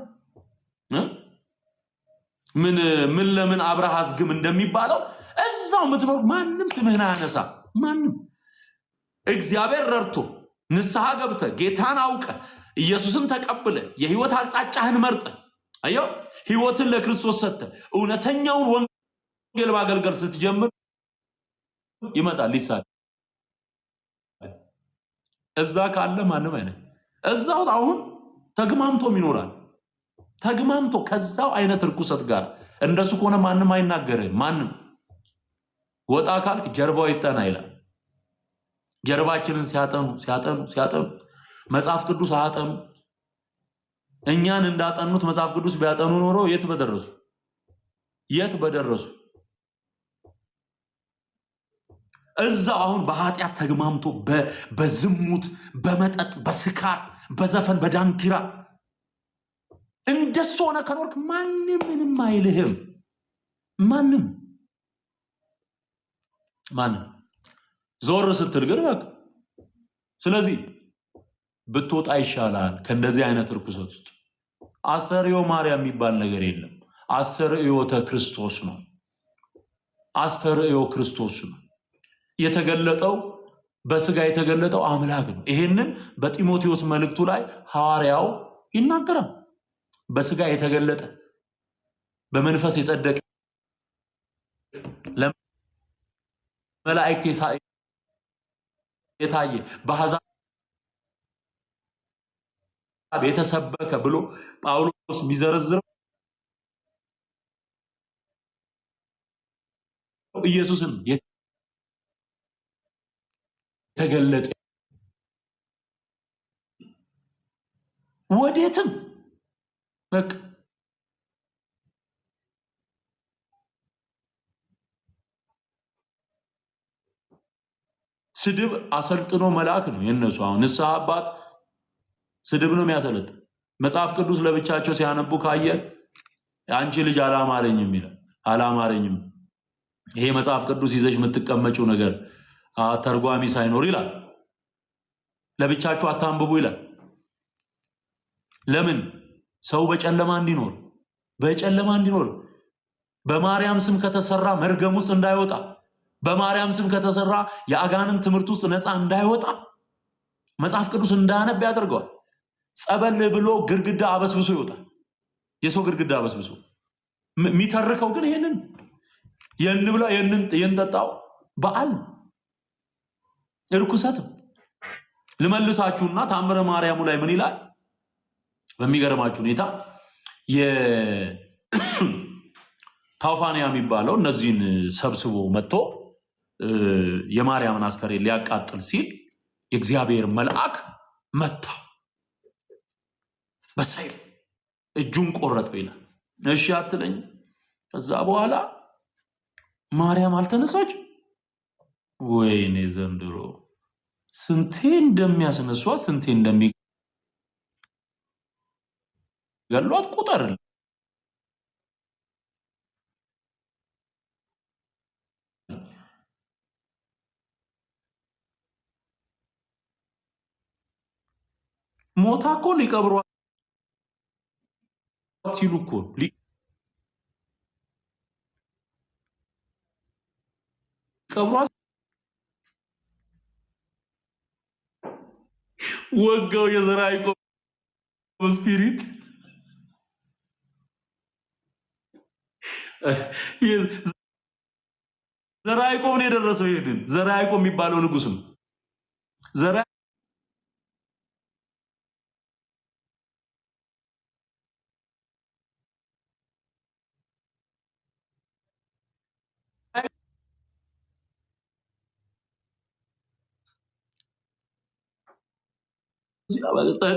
ምን ለምን አብረህ አዝግም እንደሚባለው እዛው የምትኖር ማንም ስምህን አያነሳ። ማንም እግዚአብሔር ረድቶ ንስሐ ገብተ ጌታን አውቀ ኢየሱስን ተቀብለ የህይወት አቅጣጫህን መርጠ አየው ህይወትን ለክርስቶስ ሰጠ እውነተኛውን ወንጌል ማገልገል ስትጀምር ይመጣል ሊሳል እዛ ካለ ማንም አይነት እዛው አሁን ተግማምቶም ይኖራል። ተግማምቶ ከዛው አይነት ርኩሰት ጋር እንደሱ ከሆነ ማንም አይናገርም። ማንም ወጣ ካልክ ጀርባው ይጠና ይላል። ጀርባችንን ሲያጠኑ መጽሐፍ ቅዱስ አያጠኑ። እኛን እንዳጠኑት መጽሐፍ ቅዱስ ቢያጠኑ ኖሮ የት በደረሱ። እዛው አሁን በኃጢአት ተግማምቶ በዝሙት በመጠጥ በስካር በዘፈን በዳንኪራ እንደሱ ሆነ ከኖርክ ማንም ምንም አይልህም። ማንም ዞር ስትል ግን በቃ ስለዚህ ብትወጣ ይሻላል ከእንደዚህ አይነት ርኩሰት ውስጥ። አስተርዮ ማርያም የሚባል ነገር የለም። አስተርዮተ ክርስቶስ ነው። አስተርዮ ክርስቶስ ነው የተገለጠው፣ በስጋ የተገለጠው አምላክ ነው። ይሄንን በጢሞቴዎስ መልእክቱ ላይ ሐዋርያው ይናገራል። በስጋ የተገለጠ በመንፈስ የጸደቀ ለመላእክት የታየ በአሕዛብ የተሰበከ ብሎ ጳውሎስ የሚዘረዝረው ኢየሱስን የተገለጠ ወዴትም በቃ ስድብ አሰልጥኖ መልአክ ነው የነሱ። አሁን ንስሐ አባት ስድብ ነው የሚያሰለጥ። መጽሐፍ ቅዱስ ለብቻቸው ሲያነቡ ካየ አንቺ ልጅ አላማረኝም ይላል። አላማረኝም ይሄ መጽሐፍ ቅዱስ ይዘሽ የምትቀመጪው ነገር ተርጓሚ ሳይኖር ይላል። ለብቻቸው አታንብቡ ይላል። ለምን? ሰው በጨለማ እንዲኖር በማርያም ስም ከተሰራ መርገም ውስጥ እንዳይወጣ፣ በማርያም ስም ከተሰራ የአጋንን ትምህርት ውስጥ ነፃ እንዳይወጣ መጽሐፍ ቅዱስ እንዳያነብ ያደርገዋል። ጸበል ብሎ ግድግዳ አበስብሶ ይወጣል። የሰው ግድግዳ አበስብሶ የሚተርከው ግን ይሄንን የንብላ የንጠጣው በዓል እርኩሰት። ልመልሳችሁና ታምረ ማርያሙ ላይ ምን ይላል? በሚገርማችሁ ሁኔታ የታውፋንያ የሚባለው እነዚህን ሰብስቦ መጥቶ የማርያምን አስከሬን ሊያቃጥል ሲል የእግዚአብሔር መልአክ መታ በሰይፍ እጁን ቆረጠው ይላል። እሺ አትለኝ። ከዛ በኋላ ማርያም አልተነሳች። ወይኔ ዘንድሮ ስንቴ እንደሚያስነሷት ስንቴ እንደሚገሏት ቁጥር ሞታ እኮ ሊቀብሯት ሲሉ እኮ ሊቀብሯት ወጋው የዘራ ያዕቆብ ስፒሪት ዘራ ያዕቆብ ነው የደረሰው። ይሄንን ዘራ ያዕቆብ የሚባለው ንጉስ ነው። ዘራ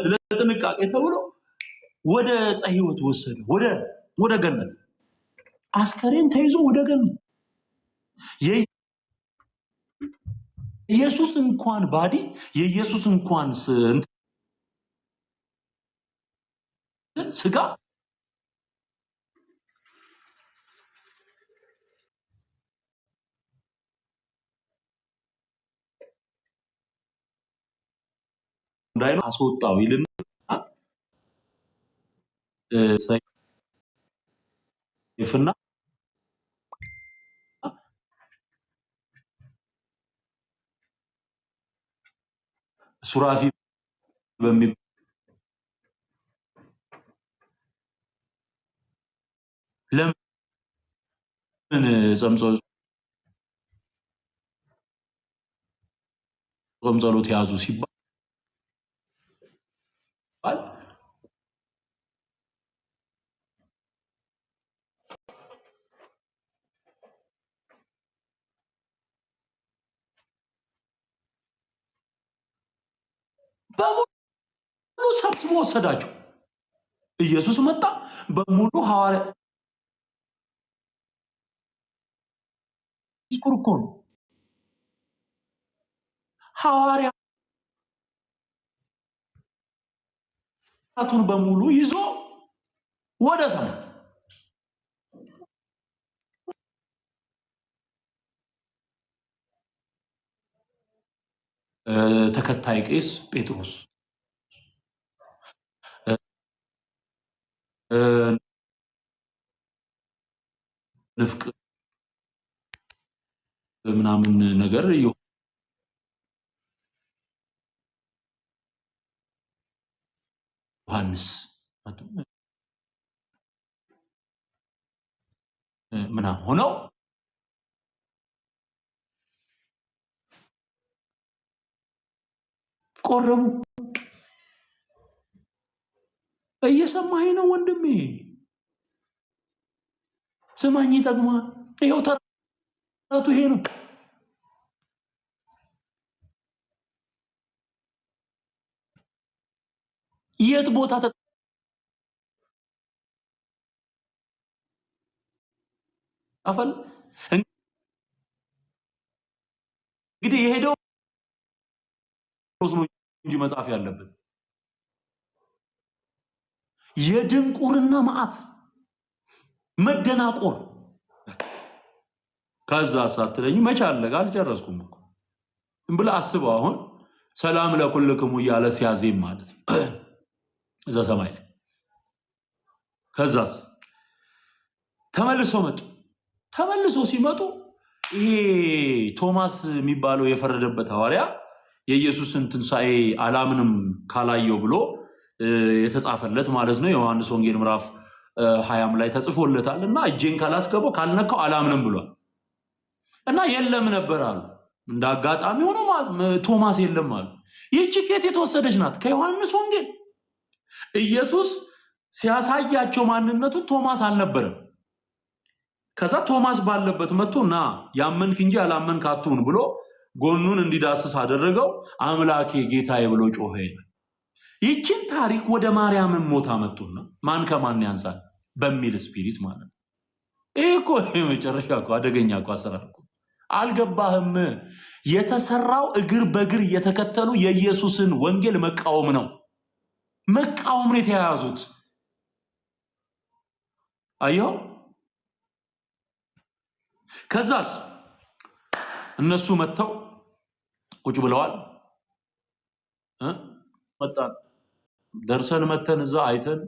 ለጥንቃቄ ተብሎ ወደ ዕፀ ሕይወት ወሰደ። ወደ ገነት አስከሬን ተይዞ ወደ ገነት የኢየሱስ እንኳን ባዲ የኢየሱስ እንኳን ስጋ እንዳይለው አስወጣው ይልና ሰይፍና ሱራፊ በሚል ለምን ጾም ጸሎት ያዙ ሲባል በሙሉ ሰብስቦ ወሰዳቸው። ኢየሱስ መጣ። በሙሉ ሐዋርያ ዲስኩር እኮ ነው። ሐዋርያቱን በሙሉ ይዞ ወደ ሰማይ ተከታይ ቄስ ጴጥሮስ ንፍቅ ምናምን ነገር ዮሐንስ ምናምን ሆነው ቆረቡ። እየሰማኸኝ ነው ወንድሜ? ስማኝ፣ ይጠቅማል። ይኸው ይሄ ነው። የት ቦታ ተጻፈል? እንግዲህ የሄደው ነው እንጂ መጻፍ ያለበት የድንቁርና መዓት መደናቆር። ከዛ ሳትለኝ መች አለቀ? አልጨረስኩም እኮ ብለህ አስበው። አሁን ሰላም ለኩልክሙ እያለ ሲያዜም ማለት ነው እዛ ሰማይ ላይ። ከዛስ ተመልሰው መጡ። ተመልሶ ሲመጡ ይሄ ቶማስ የሚባለው የፈረደበት ሐዋርያ የኢየሱስን ትንሣኤ አላምንም ካላየው ብሎ የተጻፈለት ማለት ነው የዮሐንስ ወንጌል ምዕራፍ 20 ላይ ተጽፎለታል። እና እጄን ካላስገባው ካልነካው አላምንም ብሏል። እና የለም ነበር አሉ። እንደ አጋጣሚ ሆኖ ቶማስ የለም አሉ። ይህች ከየት የተወሰደች ናት? ከዮሐንስ ወንጌል። ኢየሱስ ሲያሳያቸው ማንነቱን ቶማስ አልነበረም። ከዛ ቶማስ ባለበት መጥቶ ና ያመንክ እንጂ ያላመንክ አትሁን ብሎ ጎኑን እንዲዳስስ አደረገው። አምላኬ ጌታዬ ብሎ ጮኸ ይላል። ይህችን ታሪክ ወደ ማርያም ሞት አመጡና ማን ከማን ያንሳል በሚል ስፒሪት ማለት ነው። ይህ እኮ መጨረሻ እኮ አደገኛ እኮ አሰራር እኮ። አልገባህም? የተሰራው እግር በእግር እየተከተሉ የኢየሱስን ወንጌል መቃወም ነው። መቃወም ነው የተያያዙት። አየው። ከዛስ እነሱ መጥተው ቁጭ ብለዋል። መጣን ደርሰን መተን እዛ አይተን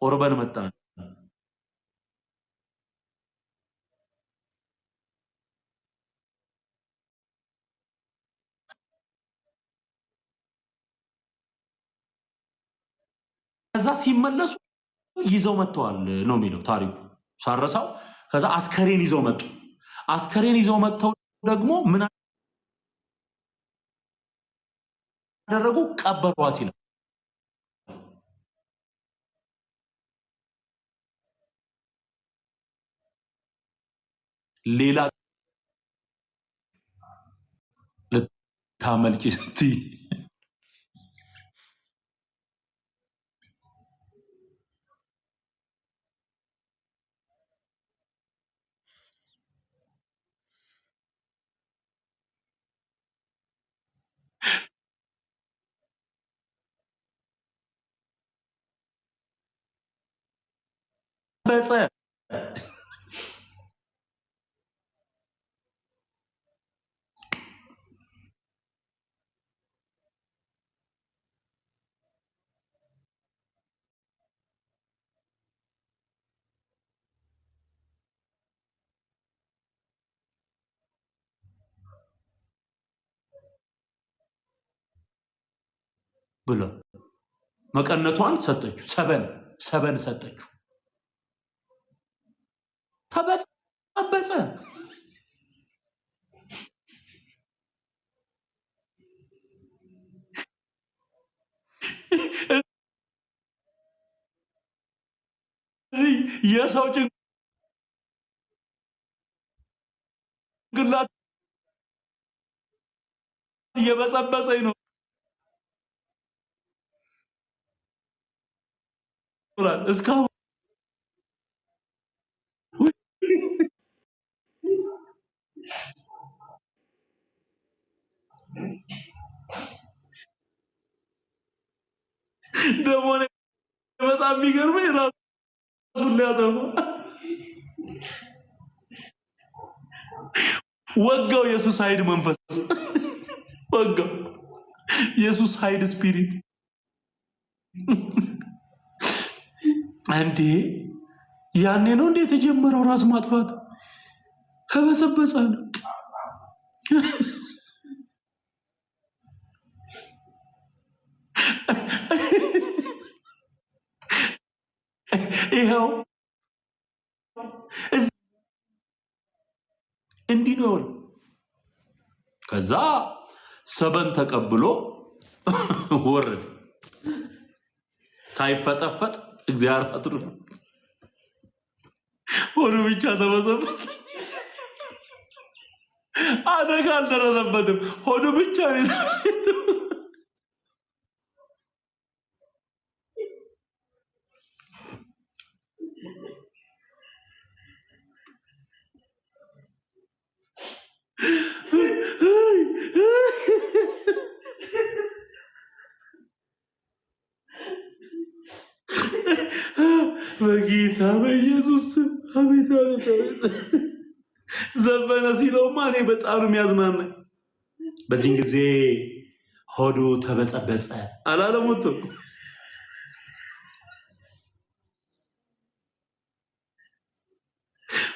ቆርበን መጣን። ከዛ ሲመለሱ ይዘው መጥተዋል ነው የሚለው ታሪኩ ሳረሳው። ከዛ አስከሬን ይዘው መጡ። አስከሬን ይዘው መጥተው ደግሞ ምን አደረጉ? ቀበሯት ይላል። ሌላ ልታመልጪ ስትይ በጸ ብሎ መቀነቷን ሰጠችው። ሰበን ሰጠችው። ተበጸበጸ። የሰው ጭንቅላት እየበጸበጸኝ ነው። እስካሁን ደግሞ በጣም የሚገርመኝ ራሱን ሊያጠፋ ወጋው። የሱሳይድ መንፈስ ወጋው። የሱሳይድ ስፒሪት እንዴ! ያኔ ነው እንዴ የተጀመረው ራስ ማጥፋት? ከበሰበሰ ነው። ይኸው እንዲህ ነው። ከዛ ሰበን ተቀብሎ ወረደ። ሳይፈጠፈጥ እግዚአብሔር አጥሩ ሆዱ ብቻ ተበዘበዘ። አደጋ አልደረሰበትም። ሆዱ ብቻ ነው። በጌታ በኢየሱስ አቤት አቤት አቤት። ዘበነ ሲለውማ እኔ በጣም ነው የሚያዝናናኝ። በዚህን ጊዜ ሆዱ ተበጸበጸ አላለሙት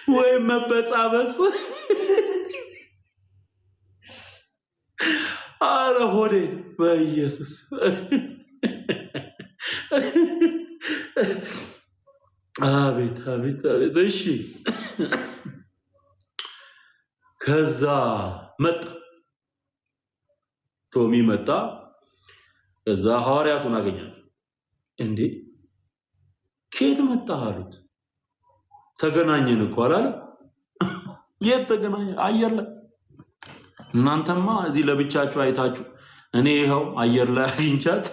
ወይም መበጻበጽ። አረ ሆዴ በኢየሱስ አቤት አቤት አቤት። እሺ ከዛ መጣ ቶሚ መጣ። ከዛ ሐዋርያቱን አገኛል። እንዴ ከየት መጣ አሉት። ተገናኘን እኮ አላለም። የት ተገናኘ? አየር ላይ። እናንተማ እዚህ ለብቻችሁ አይታችሁ፣ እኔ ይኸው አየር ላይ አግኝቻት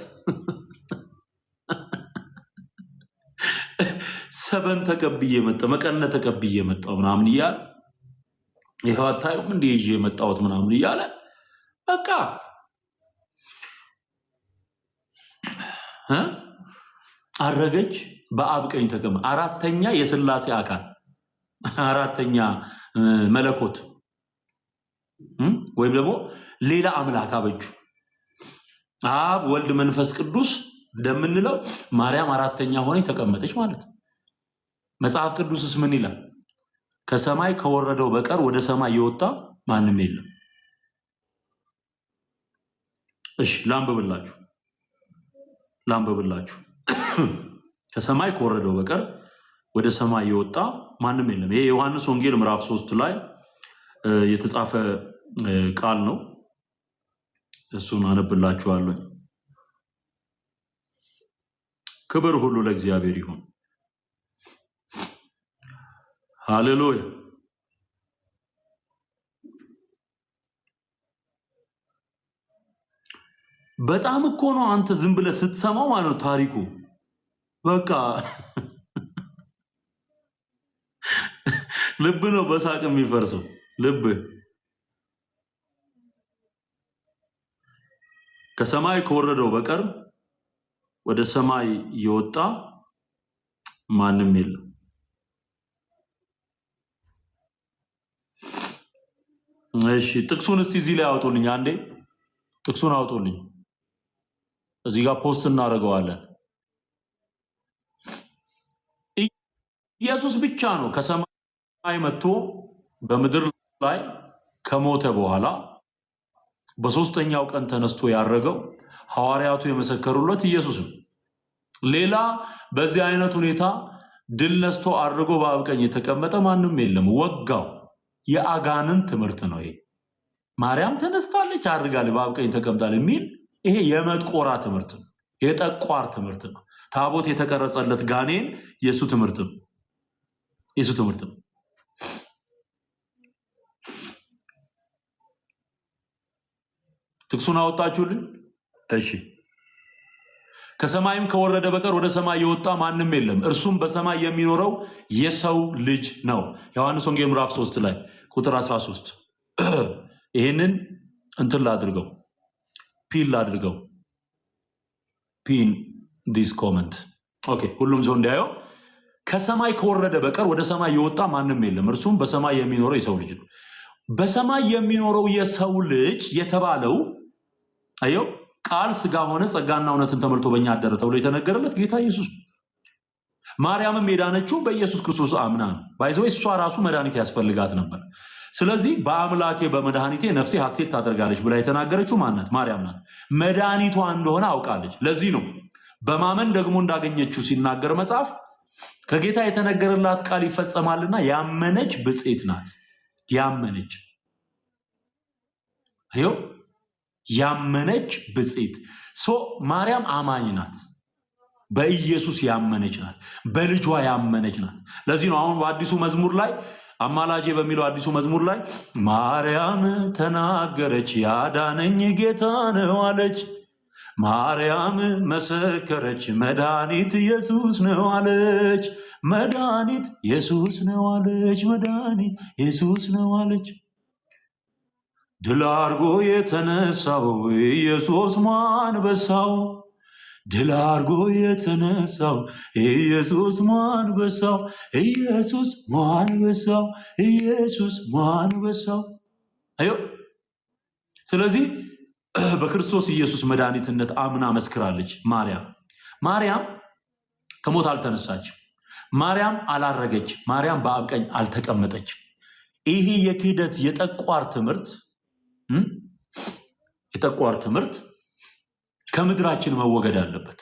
ሰበን ተቀብዬ መጣ መቀነ ተቀብዬ መጣው ምናምን እያለ ይኸው አታዩም እንዴ ይዤ የመጣሁት ምናምን እያለ በቃ አረገች። በአብ ቀኝ ተቀመጠ። አራተኛ የሥላሴ አካል፣ አራተኛ መለኮት ወይም ደግሞ ሌላ አምላክ አበጁ። አብ ወልድ መንፈስ ቅዱስ እንደምንለው ማርያም አራተኛ ሆነች ተቀመጠች ማለት ነው። መጽሐፍ ቅዱስስ ምን ይላል? ከሰማይ ከወረደው በቀር ወደ ሰማይ የወጣ ማንም የለም። እሺ ላንብብላችሁ። ከሰማይ ከወረደው በቀር ወደ ሰማይ የወጣ ማንም የለም። ይሄ ዮሐንስ ወንጌል ምዕራፍ 3 ላይ የተጻፈ ቃል ነው። እሱን አነብላችኋለሁ። ክብር ሁሉ ለእግዚአብሔር ይሁን። ሃሌሉያ። በጣም እኮ ነው አንተ ዝም ብለህ ስትሰማው ማለት ነው ታሪኩ በቃ ልብ ነው በሳቅ የሚፈርሰው ልብ። ከሰማይ ከወረደው በቀር ወደ ሰማይ የወጣ ማንም የለም። እሺ ጥቅሱን እስቲ እዚህ ላይ አውጡልኝ። አንዴ ጥቅሱን አውጡልኝ። እዚህ ጋር ፖስት እናደርገዋለን። ኢየሱስ ብቻ ነው ከሰማይ መጥቶ በምድር ላይ ከሞተ በኋላ በሶስተኛው ቀን ተነስቶ ያረገው፣ ሐዋርያቱ የመሰከሩለት ኢየሱስ ነው። ሌላ በዚህ አይነት ሁኔታ ድል ነስቶ አድርጎ በአብ ቀኝ የተቀመጠ ማንም የለም። ወጋው የአጋንን ትምህርት ነው ይሄ። ማርያም ተነስታለች አድርጋለች በአብ ቀኝ ተቀምጣለች የሚል ይሄ የመጥቆራ ትምህርት ነው፣ የጠቋር ትምህርት ነው። ታቦት የተቀረጸለት ጋኔን የሱ ትምህርት ነው፣ የሱ ትምህርት ነው። ጥቅሱን አወጣችሁልኝ? እሺ ከሰማይም ከወረደ በቀር ወደ ሰማይ የወጣ ማንም የለም፣ እርሱም በሰማይ የሚኖረው የሰው ልጅ ነው። ዮሐንስ ወንጌል ምዕራፍ 3 ላይ ቁጥር 13። ይሄንን እንትን ላድርገው፣ ፒን ላድርገው፣ ፒን ዲስ ኮመንት። ኦኬ ሁሉም ሰው እንዲያየው። ከሰማይ ከወረደ በቀር ወደ ሰማይ የወጣ ማንም የለም፣ እርሱም በሰማይ የሚኖረው የሰው ልጅ ነው። በሰማይ የሚኖረው የሰው ልጅ የተባለው አየው ቃል ስጋ ሆነ ጸጋና እውነትን ተመልቶ በእኛ አደረ ተብሎ የተነገረለት ጌታ ኢየሱስ ነው። ማርያምም የዳነችው በኢየሱስ ክርስቶስ አምና ነው። ባይዘው እሷ ራሱ መድኃኒት ያስፈልጋት ነበር። ስለዚህ በአምላኬ በመድኃኒቴ ነፍሴ ሐሴት ታደርጋለች ብላ የተናገረችው ማናት? ማርያም ናት። መድኃኒቷ እንደሆነ አውቃለች። ለዚህ ነው በማመን ደግሞ እንዳገኘችው ሲናገር መጽሐፍ ከጌታ የተነገረላት ቃል ይፈጸማልና ያመነች ብፅዕት ናት። ያመነች ይኸው ያመነች ብፅዕት። ማርያም አማኝ ናት። በኢየሱስ ያመነች ናት፣ በልጇ ያመነች ናት። ለዚህ ነው አሁን በአዲሱ መዝሙር ላይ አማላጄ በሚለው አዲሱ መዝሙር ላይ ማርያም ተናገረች ያዳነኝ ጌታ ነው አለች። ማርያም መሰከረች መድኃኒት ኢየሱስ ነው አለች። መድኃኒት ኢየሱስ ነው አለች። መድኃኒት ኢየሱስ ነው አለች። ድል አድርጎ የተነሳው ኢየሱስ አንበሳው፣ ድል አድርጎ የተነሳው ኢየሱስ አንበሳው፣ ኢየሱስ አንበሳው፣ ኢየሱስ አንበሳው። አዮ ስለዚህ በክርስቶስ ኢየሱስ መድኃኒትነት አምና መስክራለች ማርያም። ማርያም ከሞት አልተነሳችም። ማርያም አላረገች። ማርያም በአብ ቀኝ አልተቀመጠችም። ይሄ የክህደት የጠቋር ትምህርት ከምድራችን መወገድ አለበት።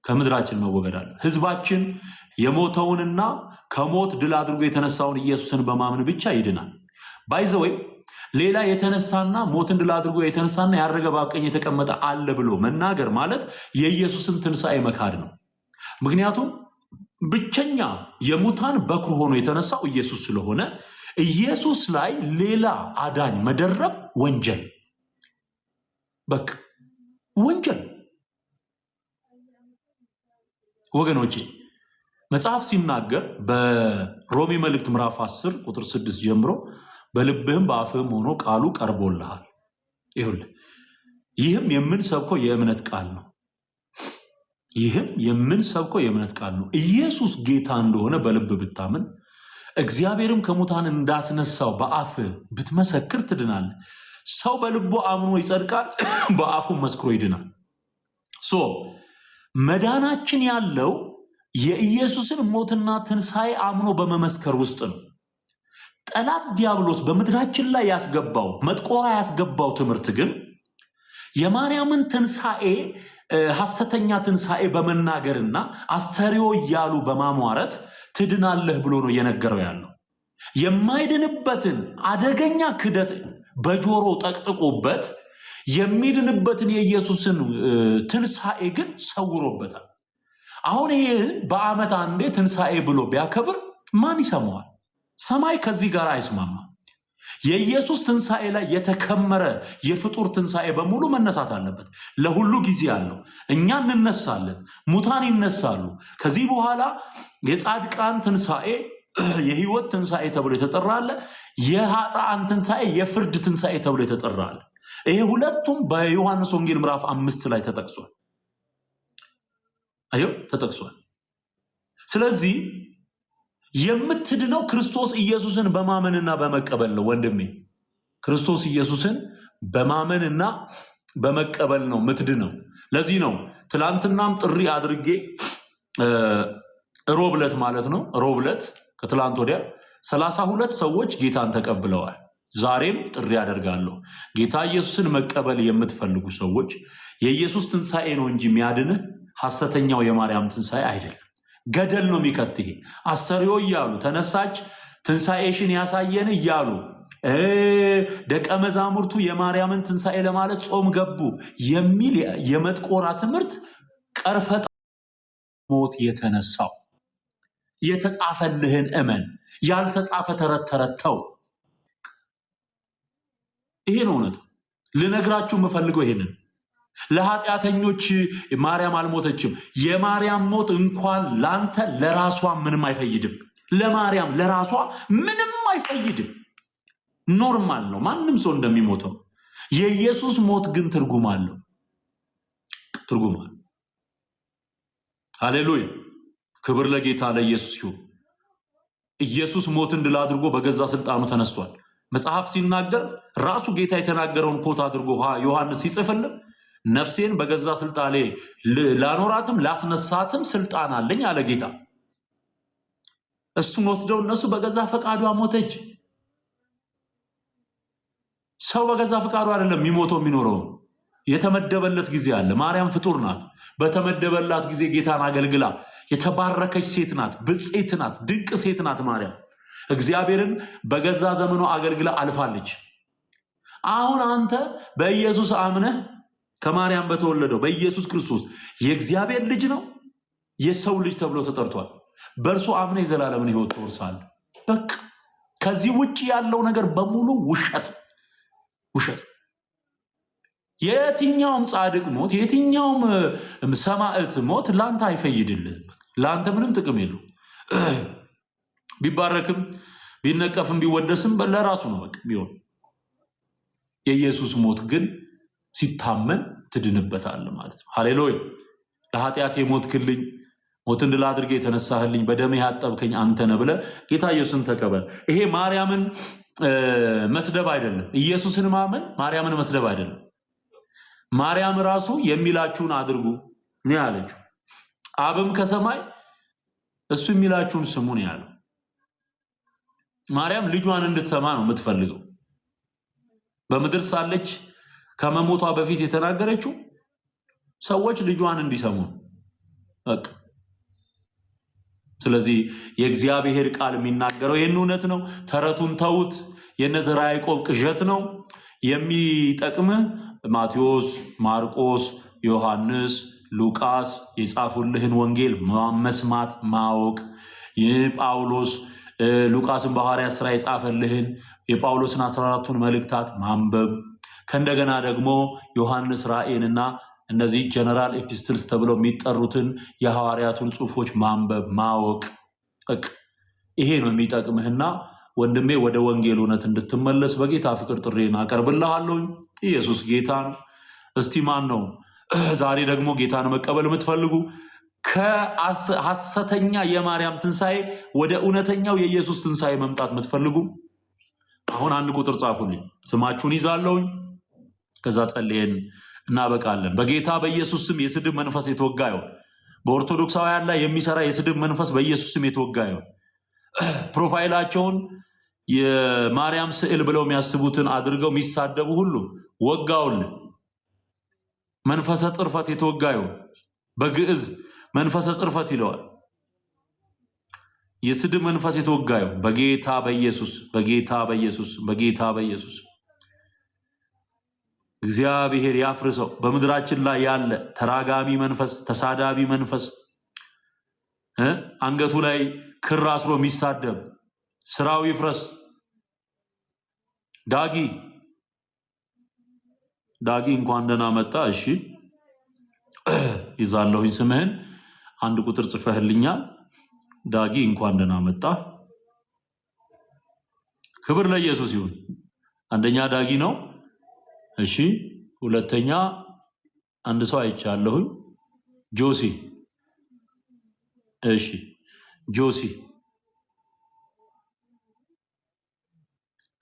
ከምድራችን መወገድ አለ። ህዝባችን የሞተውንና ከሞት ድል አድርጎ የተነሳውን ኢየሱስን በማመን ብቻ ይድናል። ባይዘወይ ሌላ የተነሳና ሞትን ድል አድርጎ የተነሳና ያረገ በአብ ቀኝ የተቀመጠ አለ ብሎ መናገር ማለት የኢየሱስን ትንሣኤ መካድ ነው። ምክንያቱም ብቸኛ የሙታን በኩር ሆኖ የተነሳው ኢየሱስ ስለሆነ ኢየሱስ ላይ ሌላ አዳኝ መደረብ ወንጀል፣ በቃ ወንጀል። ወገኖቼ መጽሐፍ ሲናገር በሮሜ መልእክት ምዕራፍ 10 ቁጥር 6 ጀምሮ በልብህም በአፍህም ሆኖ ቃሉ ቀርቦልሃል። ይኸውልህ ይህም የምንሰብከው የእምነት ቃል ነው። ይህም የምንሰብከው የእምነት ቃል ነው። ኢየሱስ ጌታ እንደሆነ በልብ ብታምን እግዚአብሔርም ከሙታን እንዳስነሳው በአፍህ ብትመሰክር ትድናለህ። ሰው በልቡ አምኖ ይጸድቃል፣ በአፉም መስክሮ ይድናል። መዳናችን ያለው የኢየሱስን ሞትና ትንሣኤ አምኖ በመመስከር ውስጥ ነው። ጠላት ዲያብሎስ በምድራችን ላይ ያስገባው መጥቆራ ያስገባው ትምህርት ግን የማርያምን ትንሣኤ ሐሰተኛ ትንሣኤ በመናገርና አስተርእዮ እያሉ በማሟረት ትድናለህ ብሎ ነው እየነገረው ያለው። የማይድንበትን አደገኛ ክደት በጆሮ ጠቅጥቆበት የሚድንበትን የኢየሱስን ትንሣኤ ግን ሰውሮበታል። አሁን ይሄ በዓመት አንዴ ትንሣኤ ብሎ ቢያከብር ማን ይሰማዋል? ሰማይ ከዚህ ጋር አይስማማ። የኢየሱስ ትንሣኤ ላይ የተከመረ የፍጡር ትንሣኤ በሙሉ መነሳት አለበት። ለሁሉ ጊዜ አለው። እኛ እንነሳለን፣ ሙታን ይነሳሉ። ከዚህ በኋላ የጻድቃን ትንሣኤ የህይወት ትንሣኤ ተብሎ የተጠራለ፣ የኃጥአን ትንሣኤ የፍርድ ትንሣኤ ተብሎ የተጠራለ። ይሄ ሁለቱም በዮሐንስ ወንጌል ምዕራፍ 5 ላይ ተጠቅሷል። አዮ ተጠቅሷል። ስለዚህ የምትድነው ክርስቶስ ኢየሱስን በማመንና በመቀበል ነው ወንድሜ። ክርስቶስ ኢየሱስን በማመንና በመቀበል ነው ምትድነው። ለዚህ ነው ትላንትናም ጥሪ አድርጌ ሮብለት ማለት ነው ሮብለት ከትላንት ወዲያ 32 ሰዎች ጌታን ተቀብለዋል። ዛሬም ጥሪ አደርጋለሁ። ጌታ ኢየሱስን መቀበል የምትፈልጉ ሰዎች የኢየሱስ ትንሣኤ ነው እንጂ የሚያድንህ ሐሰተኛው የማርያም ትንሣኤ አይደለም። ገደል ነው የሚከትህ። አስተርእዮ እያሉ ተነሳች ትንሣኤሽን ያሳየን እያሉ ደቀ መዛሙርቱ የማርያምን ትንሣኤ ለማለት ጾም ገቡ የሚል የመጥቆራ ትምህርት ቀርፈጣ ሞት የተነሳው የተጻፈልህን እመን፣ ያልተጻፈ ተረተረተው። ይሄ ነው እውነት። ልነግራችሁ የምፈልገው ይሄንን ለኃጢአተኞች ማርያም አልሞተችም። የማርያም ሞት እንኳን ላንተ ለራሷ ምንም አይፈይድም። ለማርያም ለራሷ ምንም አይፈይድም። ኖርማል ነው፣ ማንም ሰው እንደሚሞተው። የኢየሱስ ሞት ግን ትርጉም አለው። ትርጉም አለው። ሃሌሉያ! ክብር ለጌታ ለኢየሱስ ይሁን። ኢየሱስ ሞትን ድል አድርጎ በገዛ ስልጣኑ ተነስቷል። መጽሐፍ ሲናገር ራሱ ጌታ የተናገረውን ኮት አድርጎ ዮሐንስ ሲጽፍልን ነፍሴን በገዛ ስልጣኔ ላኖራትም ላስነሳትም ስልጣን አለኝ አለ ጌታ። እሱን ወስደው እነሱ በገዛ ፈቃዷ ሞተች። ሰው በገዛ ፈቃዱ አይደለም የሚሞተው የሚኖረው። የተመደበለት ጊዜ አለ። ማርያም ፍጡር ናት። በተመደበላት ጊዜ ጌታን አገልግላ የተባረከች ሴት ናት። ብፅዕት ናት። ድንቅ ሴት ናት ማርያም። እግዚአብሔርን በገዛ ዘመኗ አገልግላ አልፋለች። አሁን አንተ በኢየሱስ አምነህ ከማርያም በተወለደው በኢየሱስ ክርስቶስ የእግዚአብሔር ልጅ ነው፣ የሰው ልጅ ተብሎ ተጠርቷል። በእርሱ አምነህ የዘላለምን ሕይወት ትወርሳለህ። በቃ ከዚህ ውጭ ያለው ነገር በሙሉ ውሸት ውሸት። የትኛውም ጻድቅ ሞት፣ የትኛውም ሰማዕት ሞት ለአንተ አይፈይድልህም። ለአንተ ምንም ጥቅም የለው። ቢባረክም ቢነቀፍም ቢወደስም ለራሱ ነው በቃ ቢሆን። የኢየሱስ ሞት ግን ሲታመን ትድንበታለህ ማለት ነው። ሃሌሉያ። ለኃጢአት የሞትክልኝ፣ ሞትን ድል አድርጌ የተነሳህልኝ፣ በደምህ ያጠብከኝ አንተ ነህ ብለህ ጌታ ኢየሱስን ተቀበል። ይሄ ማርያምን መስደብ አይደለም። ኢየሱስን ማመን ማርያምን መስደብ አይደለም። ማርያም ራሱ የሚላችሁን አድርጉ ነው ያለችው። አብም ከሰማይ እሱ የሚላችሁን ስሙ ነው ያለው። ማርያም ልጇን እንድትሰማ ነው የምትፈልገው። በምድር ሳለች ከመሞቷ በፊት የተናገረችው ሰዎች ልጇን እንዲሰሙ በቃ። ስለዚህ የእግዚአብሔር ቃል የሚናገረው ይህን እውነት ነው። ተረቱን ተውት። የነዘራ ያዕቆብ ቅዠት ነው። የሚጠቅምህ ማቴዎስ፣ ማርቆስ፣ ዮሐንስ፣ ሉቃስ የጻፉልህን ወንጌል መስማት ማወቅ። ጳውሎስ ሉቃስን በሐዋርያት ሥራ የጻፈልህን የጳውሎስን 14ቱን መልእክታት ማንበብ። ከእንደገና ደግሞ ዮሐንስ ራእይንና እነዚህ ጀነራል ኤፒስትልስ ተብለው የሚጠሩትን የሐዋርያቱን ጽሑፎች ማንበብ ማወቅ። ይሄ ነው የሚጠቅምህና ወንድሜ ወደ ወንጌል እውነት እንድትመለስ በጌታ ፍቅር ጥሬን አቀርብልሃለሁ። ኢየሱስ ጌታ ነው። እስቲ ማን ነው ዛሬ ደግሞ ጌታን መቀበል የምትፈልጉ? ከሐሰተኛ የማርያም ትንሣኤ ወደ እውነተኛው የኢየሱስ ትንሣኤ መምጣት የምትፈልጉ አሁን አንድ ቁጥር ጻፉልኝ። ስማችሁን ይዛለሁኝ። ከዛ ጸልየን እናበቃለን። በጌታ በኢየሱስ ስም የስድብ መንፈስ የተወጋ ይሁን። በኦርቶዶክሳውያን ላይ የሚሰራ የስድብ መንፈስ በኢየሱስ ስም የተወጋ ይሁን። ፕሮፋይላቸውን የማርያም ስዕል ብለው የሚያስቡትን አድርገው የሚሳደቡ ሁሉ ወጋውልን። መንፈሰ ጽርፈት የተወጋ ይሁን። በግዕዝ መንፈሰ ጽርፈት ይለዋል። የስድብ መንፈስ የተወጋ ይሁን በጌታ በኢየሱስ በጌታ በኢየሱስ በጌታ በኢየሱስ። እግዚአብሔር ያፍርሰው። በምድራችን ላይ ያለ ተራጋሚ መንፈስ፣ ተሳዳቢ መንፈስ፣ አንገቱ ላይ ክር አስሮ የሚሳደብ ስራው ይፍረስ። ዳጊ እንኳን ደህና መጣ። እሺ ይዛለሁኝ ስምህን አንድ ቁጥር ጽፈህልኛል። ዳጊ እንኳን ደህና መጣ። ክብር ለኢየሱስ ይሁን። አንደኛ ዳጊ ነው። እሺ ሁለተኛ አንድ ሰው አይቻለሁኝ፣ ጆሲ። እሺ ጆሲ፣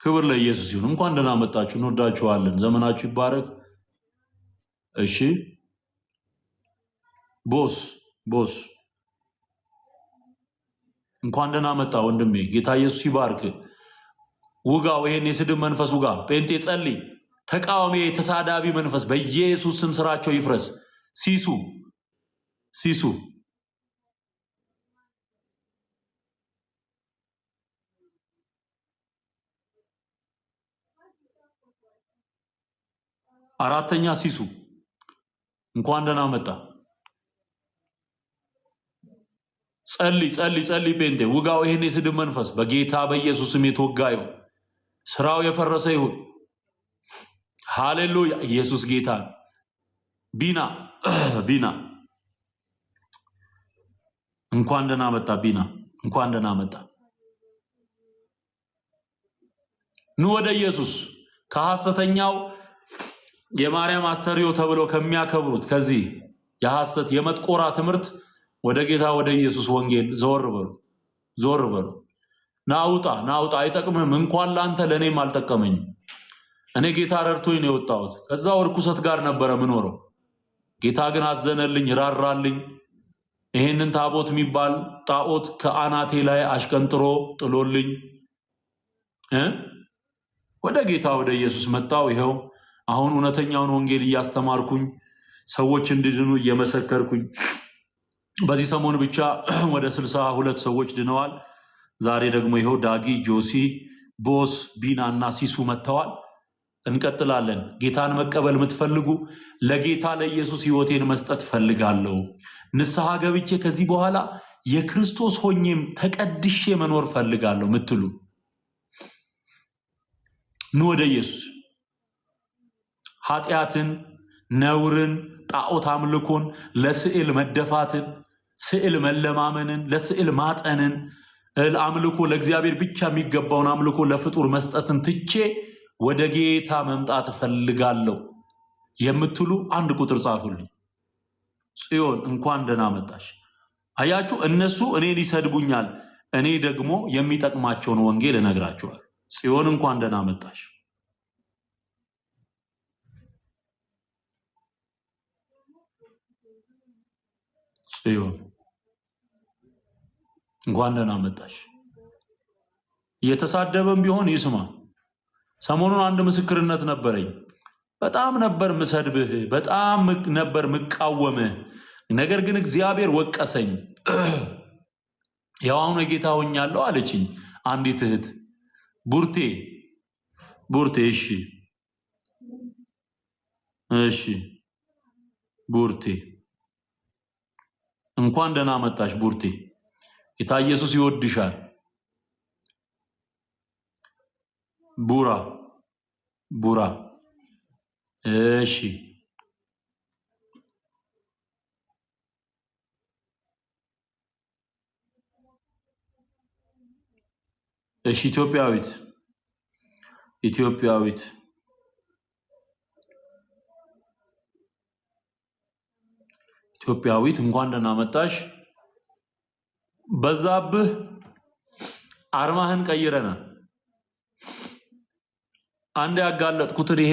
ክብር ለኢየሱስ ይሁን። እንኳን ደህና መጣችሁ። እንወዳችኋለን። ዘመናችሁ ይባረክ። እሺ ቦስ እንኳን ደህና መጣ ወንድሜ። ጌታ ኢየሱስ ይባርክ። ውጋው፣ ይሄን የስድብ መንፈስ ውጋ። ጴንጤ ጸልይ። ተቃዋሚ ተሳዳቢ መንፈስ በኢየሱስ ስም ስራቸው ይፍረስ። ሲሱ አራተኛ ሲሱ እንኳን ደህና መጣ። ጸልይ ጴንጤ ውጋው፣ ይሄን የስድብ መንፈስ በጌታ በኢየሱስ ስም የተወጋ ይሁን። ስራው የፈረሰ ይሁን። ሃሌሉያ። ኢየሱስ ጌታ። ቢና እንኳን ደህና መጣ። ቢና እንኳን ደህና መጣ። ኑ ወደ ኢየሱስ። ከሐሰተኛው የማርያም አስተርእዮ ተብለው ከሚያከብሩት ከዚህ የሐሰት የመጥቆራ ትምህርት ወደ ጌታ ወደ ኢየሱስ ወንጌል ዘወር በሉ። ናውጣ አይጠቅምህም። እንኳን ላንተ ለኔም አልጠቀመኝም። እኔ ጌታ ረድቶኝ ነው የወጣሁት። ከዛው ርኩሰት ጋር ነበረ ምኖረው። ጌታ ግን አዘነልኝ፣ ራራልኝ። ይሄንን ታቦት የሚባል ጣዖት ከአናቴ ላይ አሽቀንጥሮ ጥሎልኝ ወደ ጌታ ወደ ኢየሱስ መጣው። ይሄው አሁን እውነተኛውን ወንጌል እያስተማርኩኝ ሰዎች እንዲድኑ እየመሰከርኩኝ፣ በዚህ ሰሞን ብቻ ወደ 62 ሰዎች ድነዋል። ዛሬ ደግሞ ይሄው ዳጊ፣ ጆሲ፣ ቦስ፣ ቢና እና ሲሱ መጥተዋል። እንቀጥላለን። ጌታን መቀበል የምትፈልጉ ለጌታ ለኢየሱስ ሕይወቴን መስጠት ፈልጋለሁ፣ ንስሐ ገብቼ ከዚህ በኋላ የክርስቶስ ሆኜም ተቀድሼ መኖር ፈልጋለሁ ምትሉ ኑ ወደ ኢየሱስ። ኃጢአትን፣ ነውርን፣ ጣዖት አምልኮን፣ ለስዕል መደፋትን፣ ስዕል መለማመንን፣ ለስዕል ማጠንን፣ አምልኮ ለእግዚአብሔር ብቻ የሚገባውን አምልኮ ለፍጡር መስጠትን ትቼ ወደ ጌታ መምጣት ፈልጋለሁ የምትሉ አንድ ቁጥር ጻፉልኝ። ጽዮን እንኳን ደህና መጣሽ። አያችሁ፣ እነሱ እኔን ይሰድቡኛል፣ እኔ ደግሞ የሚጠቅማቸውን ወንጌል እነግራቸዋለሁ። ጽዮን እንኳን ደህና መጣሽ። ጽዮን እንኳን ደህና መጣሽ። እየተሳደበም ቢሆን ይስማ። ሰሞኑን አንድ ምስክርነት ነበረኝ። በጣም ነበር ምሰድብህ፣ በጣም ነበር ምቃወምህ፣ ነገር ግን እግዚአብሔር ወቀሰኝ። ያው አሁን የጌታ ሆኛለሁ አለችኝ አንዲት እህት። ቡርቴ እሺ ቡርቴ እንኳን ደህና መጣሽ ቡርቴ። ጌታ ኢየሱስ ይወድሻል። ቡራ እሺ ኢትዮጵያዊት እንኳን ደህና መጣሽ። በዛብህ አርማህን ቀይረናል። አንድ ያጋለጥኩትን ይሄ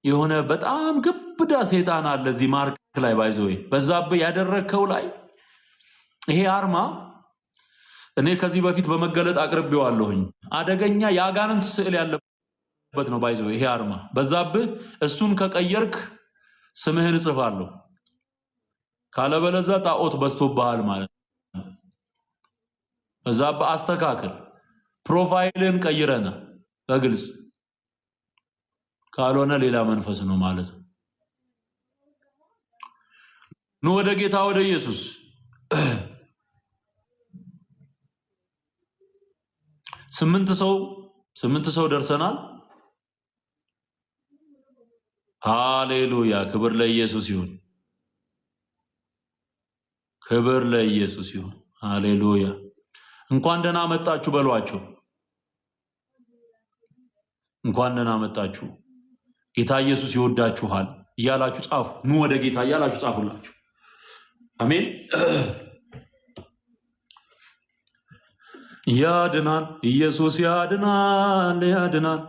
የሆነ በጣም ግብዳ ሰይጣን አለ እዚህ ማርክ ላይ ባይዘው በዛብህ ያደረከው ላይ ይሄ አርማ እኔ ከዚህ በፊት በመገለጥ አቅርቤዋለሁኝ። አደገኛ የአጋንንት ስዕል ያለበት ነው ባይዘው ይሄ አርማ። በዛብህ እሱን ከቀየርክ ስምህን እጽፋለሁ፣ ካለበለዛ ጣዖት በዝቶብሃል ማለት ነው። በዛብህ አስተካክል፣ ፕሮፋይልን ቀይረና በግልጽ ካልሆነ ሌላ መንፈስ ነው ማለት ነው። ኑ ወደ ጌታ ወደ ኢየሱስ። ስምንት ሰው ደርሰናል። ሃሌሉያ! ክብር ለኢየሱስ ይሁን። ሃሌሉያ! እንኳን ደህና መጣችሁ በሏቸው። እንኳን ደህና መጣችሁ፣ ጌታ ኢየሱስ ይወዳችኋል እያላችሁ ጻፉ። ኑ ወደ ጌታ እያላችሁ ጻፉላችሁ። አሜን። ያድናል ኢየሱስ ያድናል፣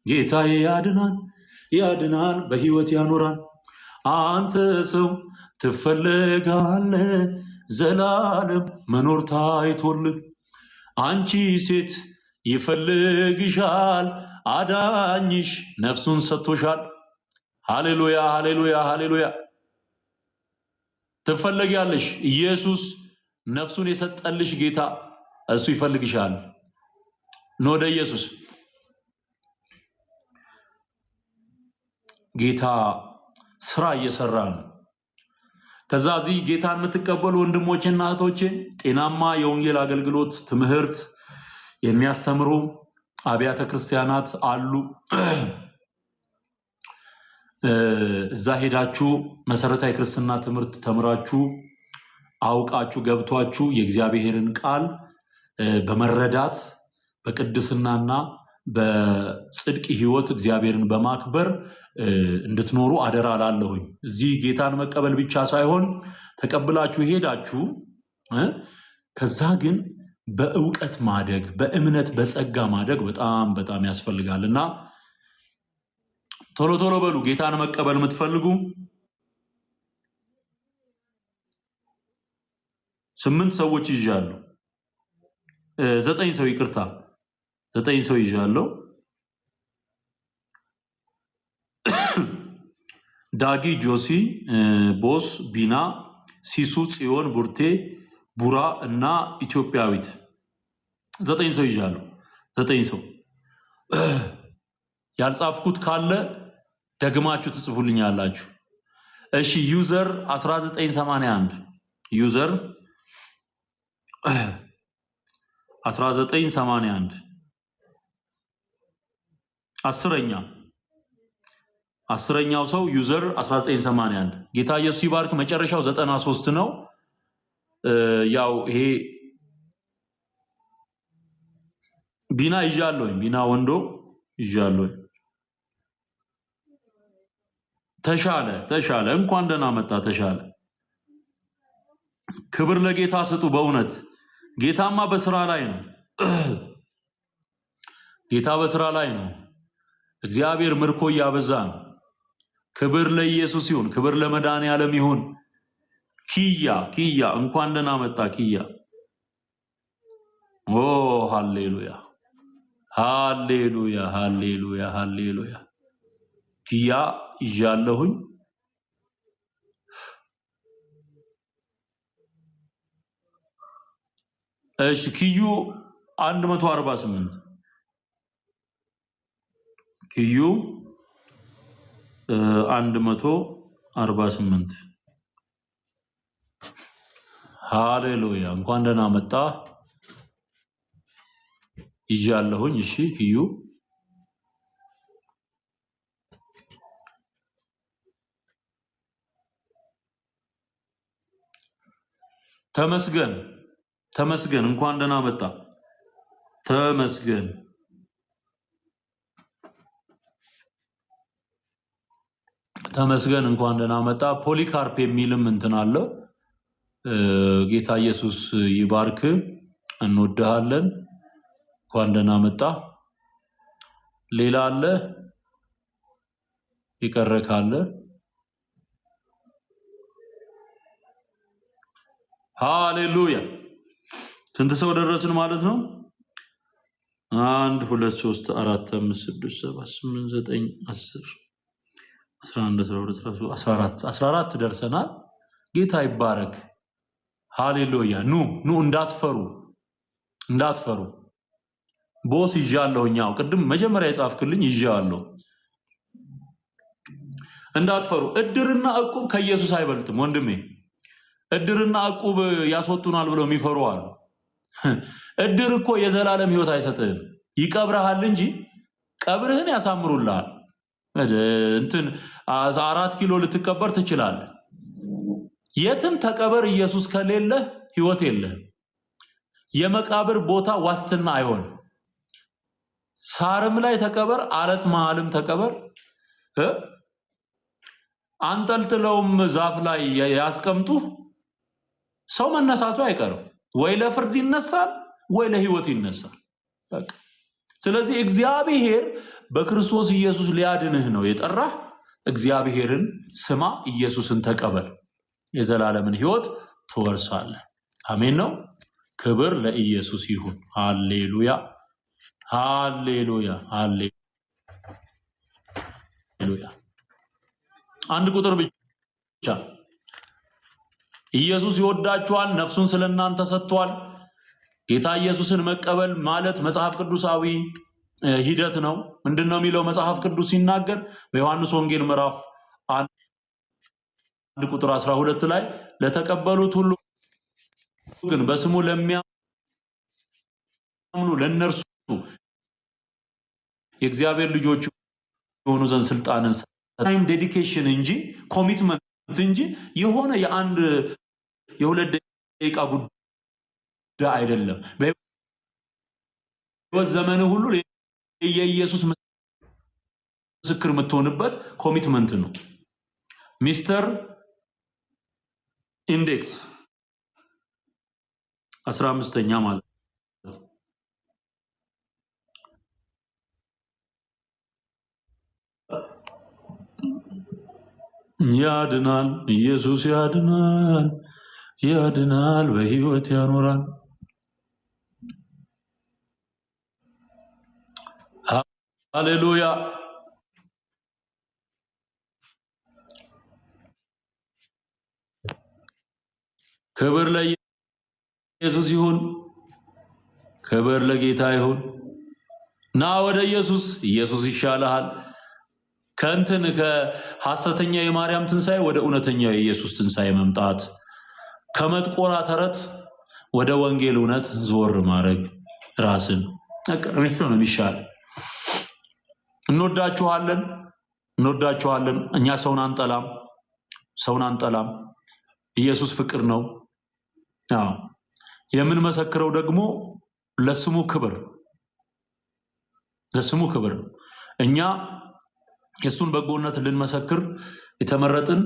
ጌታዬ ያድናል፣ በሕይወት ያኖራል። አንተ ሰው ትፈልጋለህ ዘላለም መኖር ታይቶልህ፣ አንቺ ሴት ይፈልግሻል አዳኝሽ ነፍሱን ሰጥቶሻል። ሃሌሉያ! ትፈልጊያለሽ። ኢየሱስ ነፍሱን የሰጠልሽ ጌታ እሱ ይፈልግሻል። ኑ ወደ ኢየሱስ። ጌታ ስራ እየሰራ ነው። ከዛ እዚህ ጌታን የምትቀበሉ ወንድሞቼና እህቶቼ ጤናማ የወንጌል አገልግሎት ትምህርት የሚያስተምሩ አብያተ ክርስቲያናት አሉ። እዛ ሄዳችሁ መሰረታዊ ክርስትና ትምህርት ተምራችሁ አውቃችሁ ገብቷችሁ የእግዚአብሔርን ቃል በመረዳት በቅድስናና በጽድቅ ህይወት እግዚአብሔርን በማክበር እንድትኖሩ አደራ ላለሁኝ። እዚህ ጌታን መቀበል ብቻ ሳይሆን ተቀብላችሁ ሄዳችሁ ከዛ ግን በእውቀት ማደግ፣ በእምነት በጸጋ ማደግ በጣም በጣም ያስፈልጋል እና ቶሎ ቶሎ በሉ። ጌታን መቀበል የምትፈልጉ 8 ሰዎች ይዣለሁ። 9 ሰው ይቅርታ፣ 9 ሰው ይዣለሁ። ዳጊ፣ ጆሲ፣ ቦስ፣ ቢና፣ ሲሱ፣ ጽዮን፣ ቡርቴ፣ ቡራ እና ኢትዮጵያዊት 9 ሰው ይዣለሁ። 9 ሰው ያልጻፍኩት ካለ ደግማችሁ ትጽፉልኛላችሁ። እሺ ዩዘር 1981 ዩዘር 1981 10ኛው ሰው ዩዘር 1981 ጌታ ኢየሱስ ይባርክ። መጨረሻው 93 ነው። ያው ይሄ ቢና ይዣለሁ። ቢና ወንዶ ይዣለሁ። ተሻለ እንኳን ደህና መጣ ተሻለ። ክብር ለጌታ ስጡ። በእውነት ጌታማ በስራ ላይ ነው። ጌታ በስራ ላይ ነው። እግዚአብሔር ምርኮ እያበዛ ነው። ክብር ለኢየሱስ ይሁን። ክብር ለመድኃኔዓለም ይሁን። ኪያ እንኳን ደህና መጣ ኪያ። ኦ ሃሌሉያ ሃሌሉያ ሃሌሉያ ሃሌሉያ። ኪያ ይዣለሁኝ። እሺ ኪዩ 148 ኪዩ 148 ሃሌሉያ እንኳን ደህና መጣ ይዣለሁኝ። እሺ ኪዩ ተመስገን እንኳን ደህና መጣ ተመስገን እንኳን ደህና መጣ። ፖሊካርፕ የሚልም እንትን አለው። ጌታ ኢየሱስ ይባርክ። እንወድሃለን። እንኳን ደህና መጣ። ሌላ አለ ይቀረ ካለ ሃሌሉያ። ስንት ሰው ደረስን ማለት ነው? 1 2 3 4 5 6 7 8 9 10 11 12 13 14 ደርሰናል። ጌታ ይባረክ። ሃሌሉያ። ኑ እንዳትፈሩ። ቦስ ይዣለሁኛው ቅድም መጀመሪያ የጻፍክልኝ ይዣለሁ። እንዳትፈሩ። እድርና እቁብ ከኢየሱስ አይበልጥም ወንድሜ። እድርና እቁብ ያስወጡናል ብለው የሚፈሩ አሉ። እድር እኮ የዘላለም ህይወት አይሰጥህም፣ ይቀብረሃል እንጂ ቀብርህን ያሳምሩልሃል። እንትን 4 ኪሎ ልትቀበር ትችላለህ። የትም ተቀበር፣ ኢየሱስ ከሌለ ህይወት የለህም። የመቃብር ቦታ ዋስትና አይሆንም። ሳርም ላይ ተቀበር፣ አለት መሃልም ተቀበር፣ አንጠልጥለውም ዛፍ ላይ ያስቀምጡ፣ ሰው መነሳቱ አይቀርም። ወይ ለፍርድ ይነሳል ወይ ለህይወት ይነሳል። በቃ ስለዚህ እግዚአብሔር በክርስቶስ ኢየሱስ ሊያድንህ ነው የጠራህ። እግዚአብሔርን ስማ፣ ኢየሱስን ተቀበል፣ የዘላለምን ህይወት ትወርሳለህ። አሜን ነው። ክብር ለኢየሱስ ይሁን። ሃሌሉያ ሃሌሉያ ሃሌሉያ። አንድ ቁጥር ብቻ። ኢየሱስ ይወዳችኋል፣ ነፍሱን ስለእናንተ ሰጥቷል። ጌታ ኢየሱስን መቀበል ማለት መጽሐፍ ቅዱሳዊ ሂደት ነው። ምንድነው የሚለው መጽሐፍ ቅዱስ ሲናገር በዮሐንስ ወንጌል ምዕራፍ 1 ቁጥር 12 ላይ ለተቀበሉት ሁሉ ግን በስሙ ለሚያምኑ ለነርሱ የእግዚአብሔር ልጆች የሆኑ ዘንድ ስልጣንን ታይም ዴዲኬሽን እንጂ ኮሚትመንት እንጂ የሆነ የሁለት ደቂቃ ጉዳይ አይደለም። በሕይወት ዘመን ሁሉ የኢየሱስ ምስክር የምትሆንበት ኮሚትመንት ነው። ሚስተር ኢንዴክስ 15ኛ ማለት ያድናል። ኢየሱስ ያድናል፣ በህይወት ያኖራል። ሃሌሉያ። ክብር ለኢየሱስ ይሁን። ክብር ለጌታ ይሁን። ና ወደ ኢየሱስ፣ ኢየሱስ ይሻልሃል። ከእንትን ከሐሰተኛ የማርያም ትንሣኤ ወደ እውነተኛው የኢየሱስ ትንሣኤ መምጣት፣ ከመጥቆራ ተረት ወደ ወንጌል እውነት ዞር ማድረግ ራስን ነው የሚሻል። እንወዳችኋለን፣ እንወዳችኋለን። እኛ ሰውን አንጠላም። ኢየሱስ ፍቅር ነው። አዎ የምንመሰክረው ደግሞ ለስሙ ክብር እኛ የሱን በጎነት ልንመሰክር የተመረጥን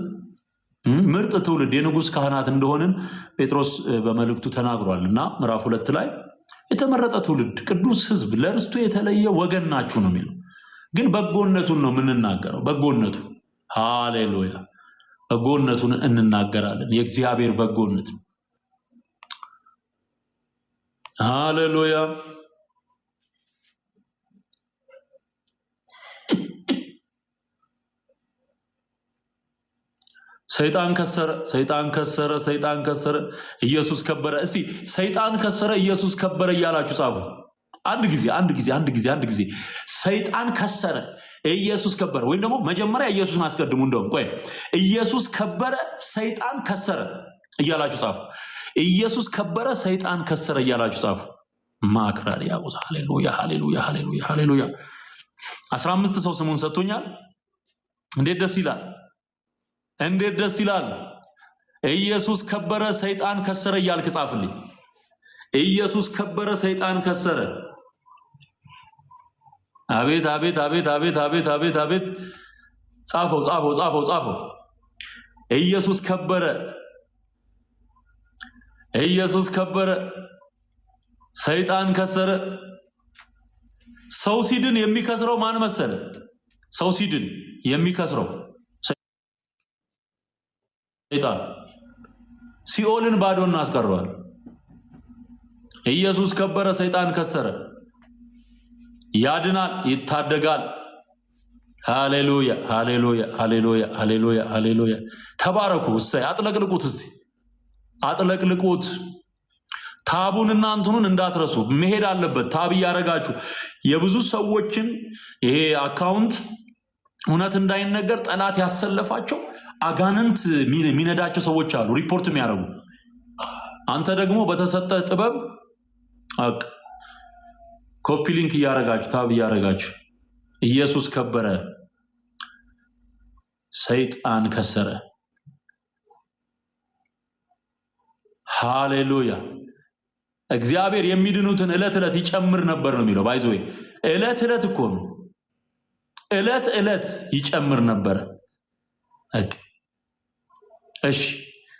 ምርጥ ትውልድ የንጉሥ ካህናት እንደሆንን ጴጥሮስ በመልእክቱ ተናግሯል እና ምዕራፍ 2 ላይ የተመረጠ ትውልድ ቅዱስ ሕዝብ ለርስቱ የተለየ ወገን ናችሁ ነው የሚለው። ግን በጎነቱን ነው የምንናገረው። በጎነቱ ሃሌሉያ፣ በጎነቱን እንናገራለን። የእግዚአብሔር በጎነት ሃሌሉያ። ሰይጣን ከሰረ ኢየሱስ ከበረ። እስቲ ሰይጣን ከሰረ ኢየሱስ ከበረ እያላችሁ ጻፉ። አንድ ጊዜ ሰይጣን ከሰረ ኢየሱስ ከበረ። ወይም ደግሞ መጀመሪያ ኢየሱስን አስቀድሙ። እንደውም ቆይ ኢየሱስ ከበረ ሰይጣን ከሰረ እያላችሁ ጻፉ። ኢየሱስ ከበረ ሰይጣን ከሰረ እያላችሁ ጻፉ። ማክራሪ ያውዛ። ሃሌሉያ። 15 ሰው ስሙን ሰጥቶኛል። እንዴት ደስ ይላል። ኢየሱስ ከበረ ሰይጣን ከሰረ እያልክ ጻፍልኝ። ኢየሱስ ከበረ ሰይጣን ከሰረ። አቤት ጻፈው። ኢየሱስ ከበረ ሰይጣን ከሰረ። ሰው ሲድን የሚከስረው ማን መሰለ? ሰው ሲድን የሚከስረው ሰይጣን ሲኦልን ባዶ እናስቀረዋል። ኢየሱስ ከበረ ሰይጣን ከሰረ። ያድናል፣ ይታደጋል። ሃሌሉያ። ተባረኩ። እሰይ አጥለቅልቁት። ታቡንና እንትኑን እንዳትረሱ። መሄድ አለበት። ታብ እያደረጋችሁ የብዙ ሰዎችን ይሄ አካውንት እውነት እንዳይነገር ጠላት ያሰለፋቸው አጋንንት ሚነዳቸው ሰዎች አሉ፣ ሪፖርት የሚያደርጉ። አንተ ደግሞ በተሰጠ ጥበብ ኮፒ ሊንክ እያደረጋችሁ ታብ እያደረጋችሁ ኢየሱስ ከበረ ሰይጣን ከሰረ። ሃሌሉያ። እግዚአብሔር የሚድኑትን ዕለት ይጨምር ነበር ነው የሚለው። ባይዘው ዕለት እኮ ነው፣ ዕለት ይጨምር ነበር። እሺ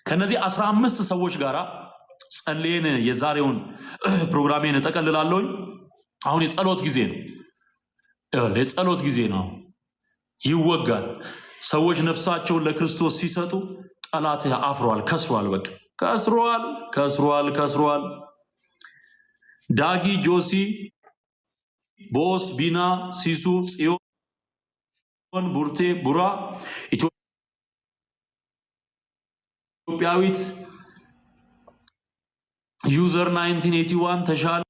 ከነዚህ 15 ሰዎች ጋራ ጸልየን የዛሬውን ፕሮግራሜን እጠቀልላለሁ። አሁን የጸሎት ጊዜ ነው። ይወጋል። ሰዎች ነፍሳቸውን ለክርስቶስ ሲሰጡ ጠላት አፍሯል፣ ከስሯል። በቃ ከስሯል። ዳጊ፣ ጆሲ፣ ቦስ፣ ቢና፣ ሲሱ፣ ጽዮን፣ ቡርቴ፣ ቡራ፣ ኢትዮጵያዊት፣ ዩዘር 1981፣ ተሻለ፣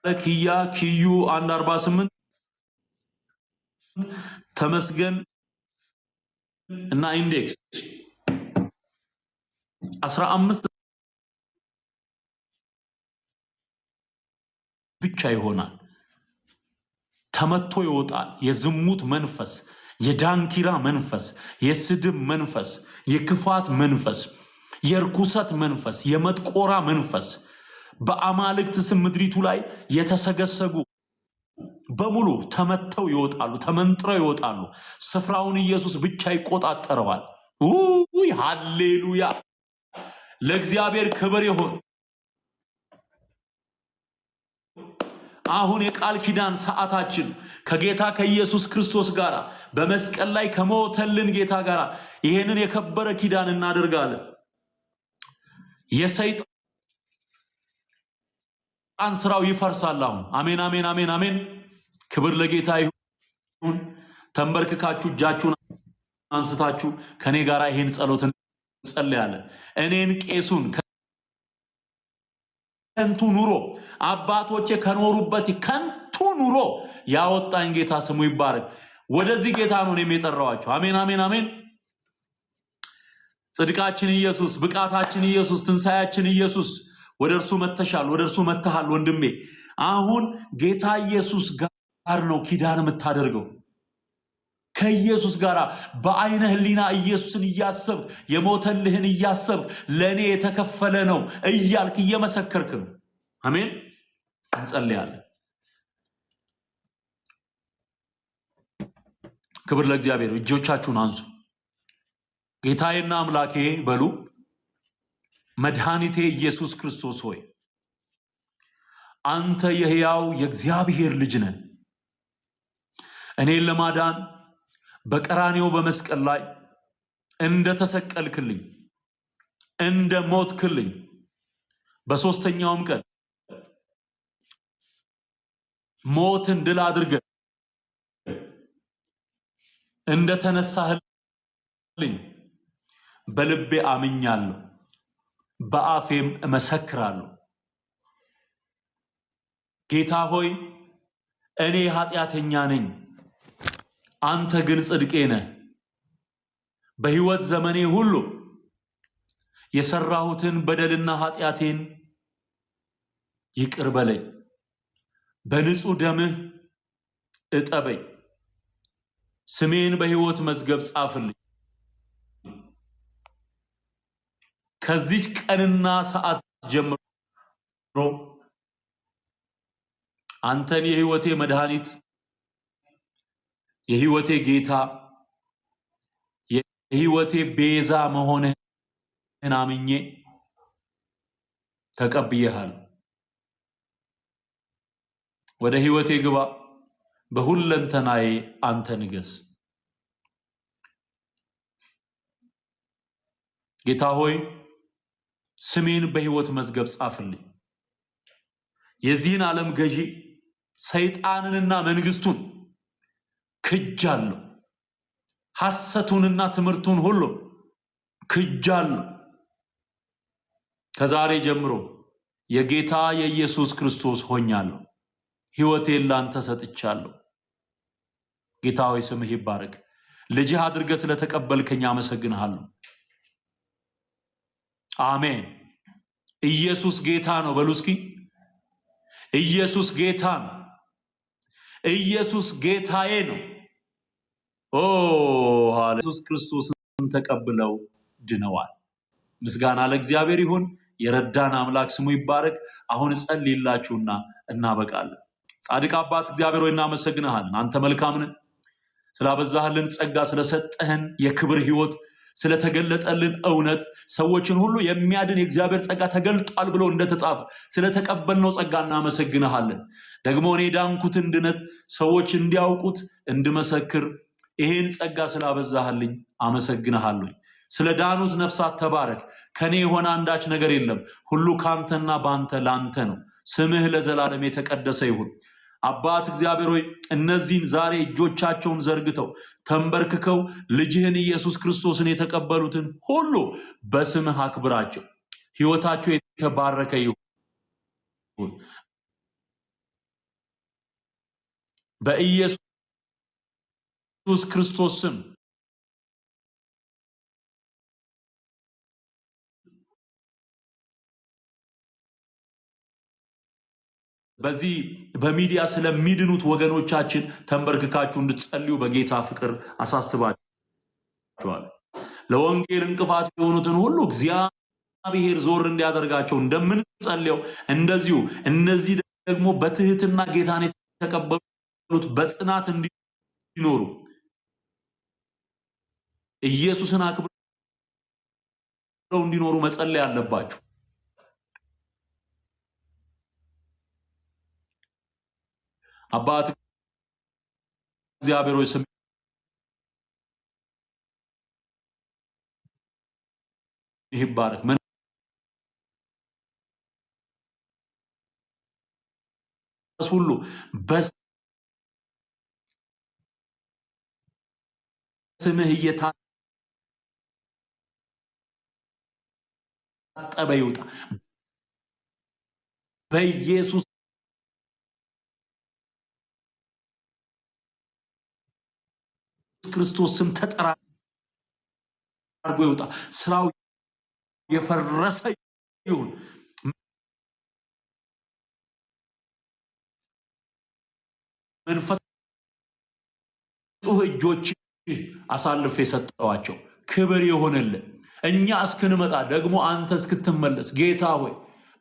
ኪያ፣ ኪዩ 148፣ ተመስገን እና ኢንዴክስ 15 ብቻ ይሆናል። ተመቶ ይወጣል። የዝሙት መንፈስ፣ የዳንኪራ መንፈስ፣ የስድብ መንፈስ፣ የክፋት መንፈስ፣ የርኩሰት መንፈስ፣ የመጥቆራ መንፈስ በአማልክት ስም ምድሪቱ ላይ የተሰገሰጉ በሙሉ ተመተው ይወጣሉ፣ ተመንጥረው ይወጣሉ። ስፍራውን ኢየሱስ ብቻ ይቆጣጠረዋል። ሃሌሉያ! ለእግዚአብሔር ክብር ይሁን። አሁን የቃል ኪዳን ሰዓታችን ከጌታ ከኢየሱስ ክርስቶስ ጋር በመስቀል ላይ ከሞተልን ጌታ ጋር ይሄንን የከበረ ኪዳን እናደርጋለን። የሰይጣን ስራው ይፈርሳል። አሜን። ክብር ለጌታ ይሁን። ተንበርክካችሁ እጃችሁን አንስታችሁ ከኔ ጋር ይሄን ጸሎት እንጸልያለን። እኔን ቄሱን ከንቱ ኑሮ አባቶቼ ከኖሩበት ከንቱ ኑሮ ያወጣኝ ጌታ ስሙ ይባረክ። ወደዚህ ጌታ ነው የሚጠራዋቸው። አሜን አሜን አሜን። ጽድቃችን ኢየሱስ፣ ብቃታችን ኢየሱስ፣ ትንሳያችን ኢየሱስ። ወደ እርሱ መተሻል፣ ወደ እርሱ መተሃል ወንድሜ። አሁን ጌታ ኢየሱስ ጋር ነው ኪዳን የምታደርገው። ከኢየሱስ ጋር በአይነ ህሊና ኢየሱስን እያሰብክ የሞተልህን እያሰብክ ለእኔ የተከፈለ ነው እያልክ እየመሰከርክ ነው። አሜን። እንጸልያለን። ክብር ለእግዚአብሔር። እጆቻችሁን አንሱ። ጌታዬና አምላኬ በሉ። መድኃኒቴ ኢየሱስ ክርስቶስ ሆይ አንተ የሕያው የእግዚአብሔር ልጅ ነህ። እኔን ለማዳን በቀራንዮ በመስቀል ላይ እንደ ተሰቀልክልኝ፣ እንደ ሞትክልኝ፣ በሶስተኛውም ቀን ሞትን ድል አድርገህ እንደ ተነሳህልኝ በልቤ አምኛለሁ፣ በአፌም እመሰክራለሁ። ጌታ ሆይ እኔ ኃጢአተኛ ነኝ፣ አንተ ግን ጽድቄ ነህ። በሕይወት ዘመኔ ሁሉ የሰራሁትን በደልና ኃጢአቴን ይቅር በለኝ፣ በንጹህ ደምህ እጠበኝ፣ ስሜን በሕይወት መዝገብ ጻፍልኝ። ከዚች ቀንና ሰዓት ጀምሮ አንተን የሕይወቴ መድኃኒት፣ የሕይወቴ ጌታ፣ የሕይወቴ ቤዛ መሆንህን አምኜ ተቀብዬሃል። ወደ ሕይወቴ ግባ፣ በሁለንተናዬ አንተ ንገስ። ጌታ ሆይ ስሜን በሕይወት መዝገብ ጻፍልኝ። የዚህን ዓለም ገዢ ሰይጣንንና መንግስቱን ክጃለሁ። ሐሰቱንና ትምህርቱን ሁሉ ክጃለሁ። ከዛሬ ጀምሮ የጌታ የኢየሱስ ክርስቶስ ሆኛለሁ። ሕይወቴን ላንተ ሰጥቻለሁ። ጌታ ሆይ ስምህ ይባረክ። ልጅህ አድርገህ ስለተቀበልከኝ አመሰግንሃለሁ። አሜን። ኢየሱስ ጌታ ነው በሉ እስኪ። ኢየሱስ ጌታ ነው። ኢየሱስ ጌታዬ ነው። ኦ ሃሌሉያ። ኢየሱስ ክርስቶስን ተቀብለው ድነዋል። ምስጋና ለእግዚአብሔር ይሁን። የረዳን አምላክ ስሙ ይባረክ። አሁን እጸልይላችሁና እናበቃለን። ጻድቅ አባት እግዚአብሔር ሆይ እናመሰግንሃለን። አንተ መልካም ነህ። ስላበዛህልን ጸጋ፣ ስለሰጠህን የክብር ህይወት፣ ስለተገለጠልን እውነት፣ ሰዎችን ሁሉ የሚያድን የእግዚአብሔር ጸጋ ተገልጧል ብሎ እንደተጻፈ ስለተቀበልነው ጸጋ እናመሰግንሃለን። ደግሞ እኔ ዳንኩትን ድነት ሰዎች እንዲያውቁት እንድመሰክር ይሄን ጸጋ ስላበዛህልኝ አመሰግንሃለሁ። ስለ ዳኑት ነፍሳት ተባረክ። ከኔ የሆነ አንዳች ነገር የለም፣ ሁሉ ካንተና ባንተ ላንተ ነው። ስምህ ለዘላለም የተቀደሰ ይሁን። አባት እግዚአብሔር ሆይ እነዚህን ዛሬ እጆቻቸውን ዘርግተው ተንበርክከው ልጅህን ኢየሱስ ክርስቶስን የተቀበሉትን ሁሉ በስምህ አክብራቸው። ሕይወታቸው የተባረከ ይሁን በኢየሱስ ክርስቶስ ስም። በዚህ በሚዲያ ስለሚድኑት ወገኖቻችን ተንበርክካችሁ እንድትጸልዩ በጌታ ፍቅር አሳስባችኋል። ለወንጌል እንቅፋት የሆኑትን ሁሉ እግዚአብሔር ዞር እንዲያደርጋቸው እንደምንጸልየው እንደዚሁ እነዚህ ደግሞ በትህትና ጌታን የተቀበሉት በጽናት እንዲኖሩ ኢየሱስን አክብረው እንዲኖሩ መጸለይ አለባችሁ። አባት እግዚአብሔር ሆይ ስም ይባረክ። መንፈስ ሁሉ በስምህ እየታጠበ ይውጣ። በኢየሱስ ክርስቶስ ስም ተጠራርጎ ይውጣ። ስራው የፈረሰ ይሁን። መንፈስ እጆች አሳልፌ የሰጠዋቸው ክብር ይሆንልን። እኛ እስክንመጣ ደግሞ አንተ እስክትመለስ ጌታ ሆይ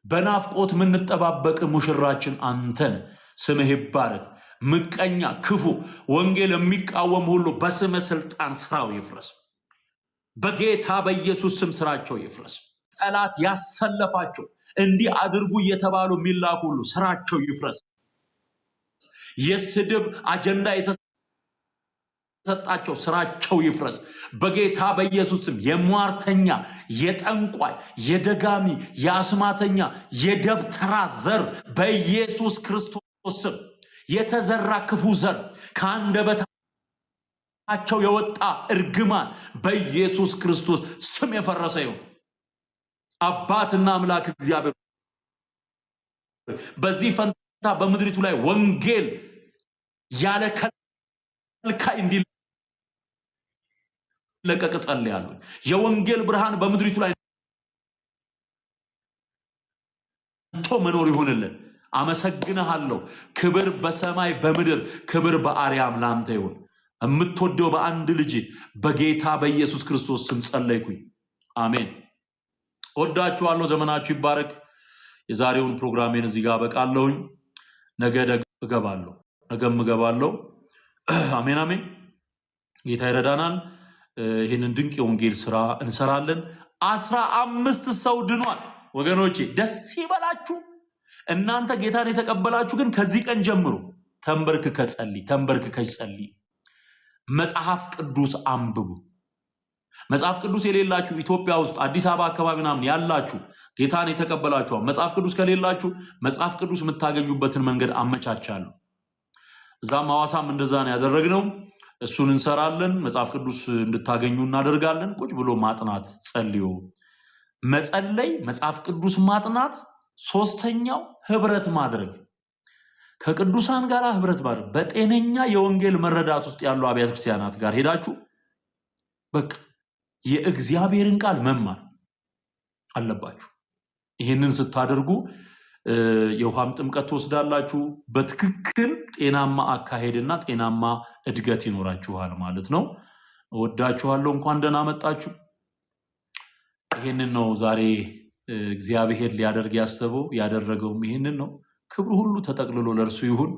በናፍቆት የምንጠባበቅ ሙሽራችን አንተን። ስምህ ይባረክ። ምቀኛ፣ ክፉ፣ ወንጌል የሚቃወም ሁሉ በስምህ ስልጣን ስራው ይፍረስ። በጌታ በኢየሱስ ስም ስራቸው ይፍረስ። ጠላት ያሰለፋቸው እንዲህ አድርጉ እየተባሉ የሚላኩ ሁሉ ስራቸው ይፍረስ። የስድብ አጀንዳ የተሰጣቸው ስራቸው ይፍረስ በጌታ በኢየሱስ ስም። የሟርተኛ፣ የጠንቋይ፣ የደጋሚ፣ የአስማተኛ፣ የደብተራ ዘር በኢየሱስ ክርስቶስ ስም የተዘራ ክፉ ዘር ከአንደበታቸው የወጣ እርግማን በኢየሱስ ክርስቶስ ስም የፈረሰ ይሁን። አባትና አምላክ እግዚአብሔር በዚህ ፈንታ በምድሪቱ ላይ ወንጌል ያለ ከልካይ እንዲለቀቅ ጸልያለሁ። የወንጌል ብርሃን በምድሪቱ ላይ መኖር ይሁንልን። አመሰግንሃለሁ። ክብር በሰማይ በምድር፣ ክብር በአርያም ላንተ ይሁን። የምትወደው በአንድ ልጅ በጌታ በኢየሱስ ክርስቶስ ስም ጸለይኩኝ። አሜን። ወዳችኋለሁ። ዘመናችሁ ይባረክ። የዛሬውን ፕሮግራሜን እዚህ ጋር በቃለሁኝ። ነገ እገባለሁ፣ ነገም እገባለሁ። አሜን አሜን። ጌታ ይረዳናል። ይህንን ድንቅ የወንጌል ስራ እንሰራለን። 15 ሰው ድኗል። ወገኖቼ ደስ ይበላችሁ። እናንተ ጌታን የተቀበላችሁ ግን ከዚህ ቀን ጀምሮ ተንበርክከ ጸልይ። መጽሐፍ ቅዱስ አንብቡ። መጽሐፍ ቅዱስ የሌላችሁ ኢትዮጵያ ውስጥ አዲስ አበባ አካባቢ ምናምን ያላችሁ ጌታን የተቀበላችሁ መጽሐፍ ቅዱስ ከሌላችሁ መጽሐፍ ቅዱስ የምታገኙበትን መንገድ አመቻቻለሁ። እዛም ሐዋሳም እንደዛ ነው ያደረግነው። እሱን እንሰራለን። መጽሐፍ ቅዱስ እንድታገኙ እናደርጋለን። ቁጭ ብሎ ማጥናት፣ ጸልዮ መጸለይ፣ መጽሐፍ ቅዱስ ማጥናት። ሶስተኛው ህብረት ማድረግ፣ ከቅዱሳን ጋር ህብረት ማድረግ። በጤነኛ የወንጌል መረዳት ውስጥ ያሉ አብያተ ክርስቲያናት ጋር ሄዳችሁ በቃ የእግዚአብሔርን ቃል መማር አለባችሁ። ይህንን ስታደርጉ የውሃም ጥምቀት ትወስዳላችሁ። በትክክል ጤናማ አካሄድና ጤናማ እድገት ይኖራችኋል ማለት ነው። እወዳችኋለሁ። እንኳን ደህና መጣችሁ። ይህንን ነው ዛሬ እግዚአብሔር ሊያደርግ ያሰበው፣ ያደረገውም ይህንን ነው። ክብሩ ሁሉ ተጠቅልሎ ለእርሱ ይሁን።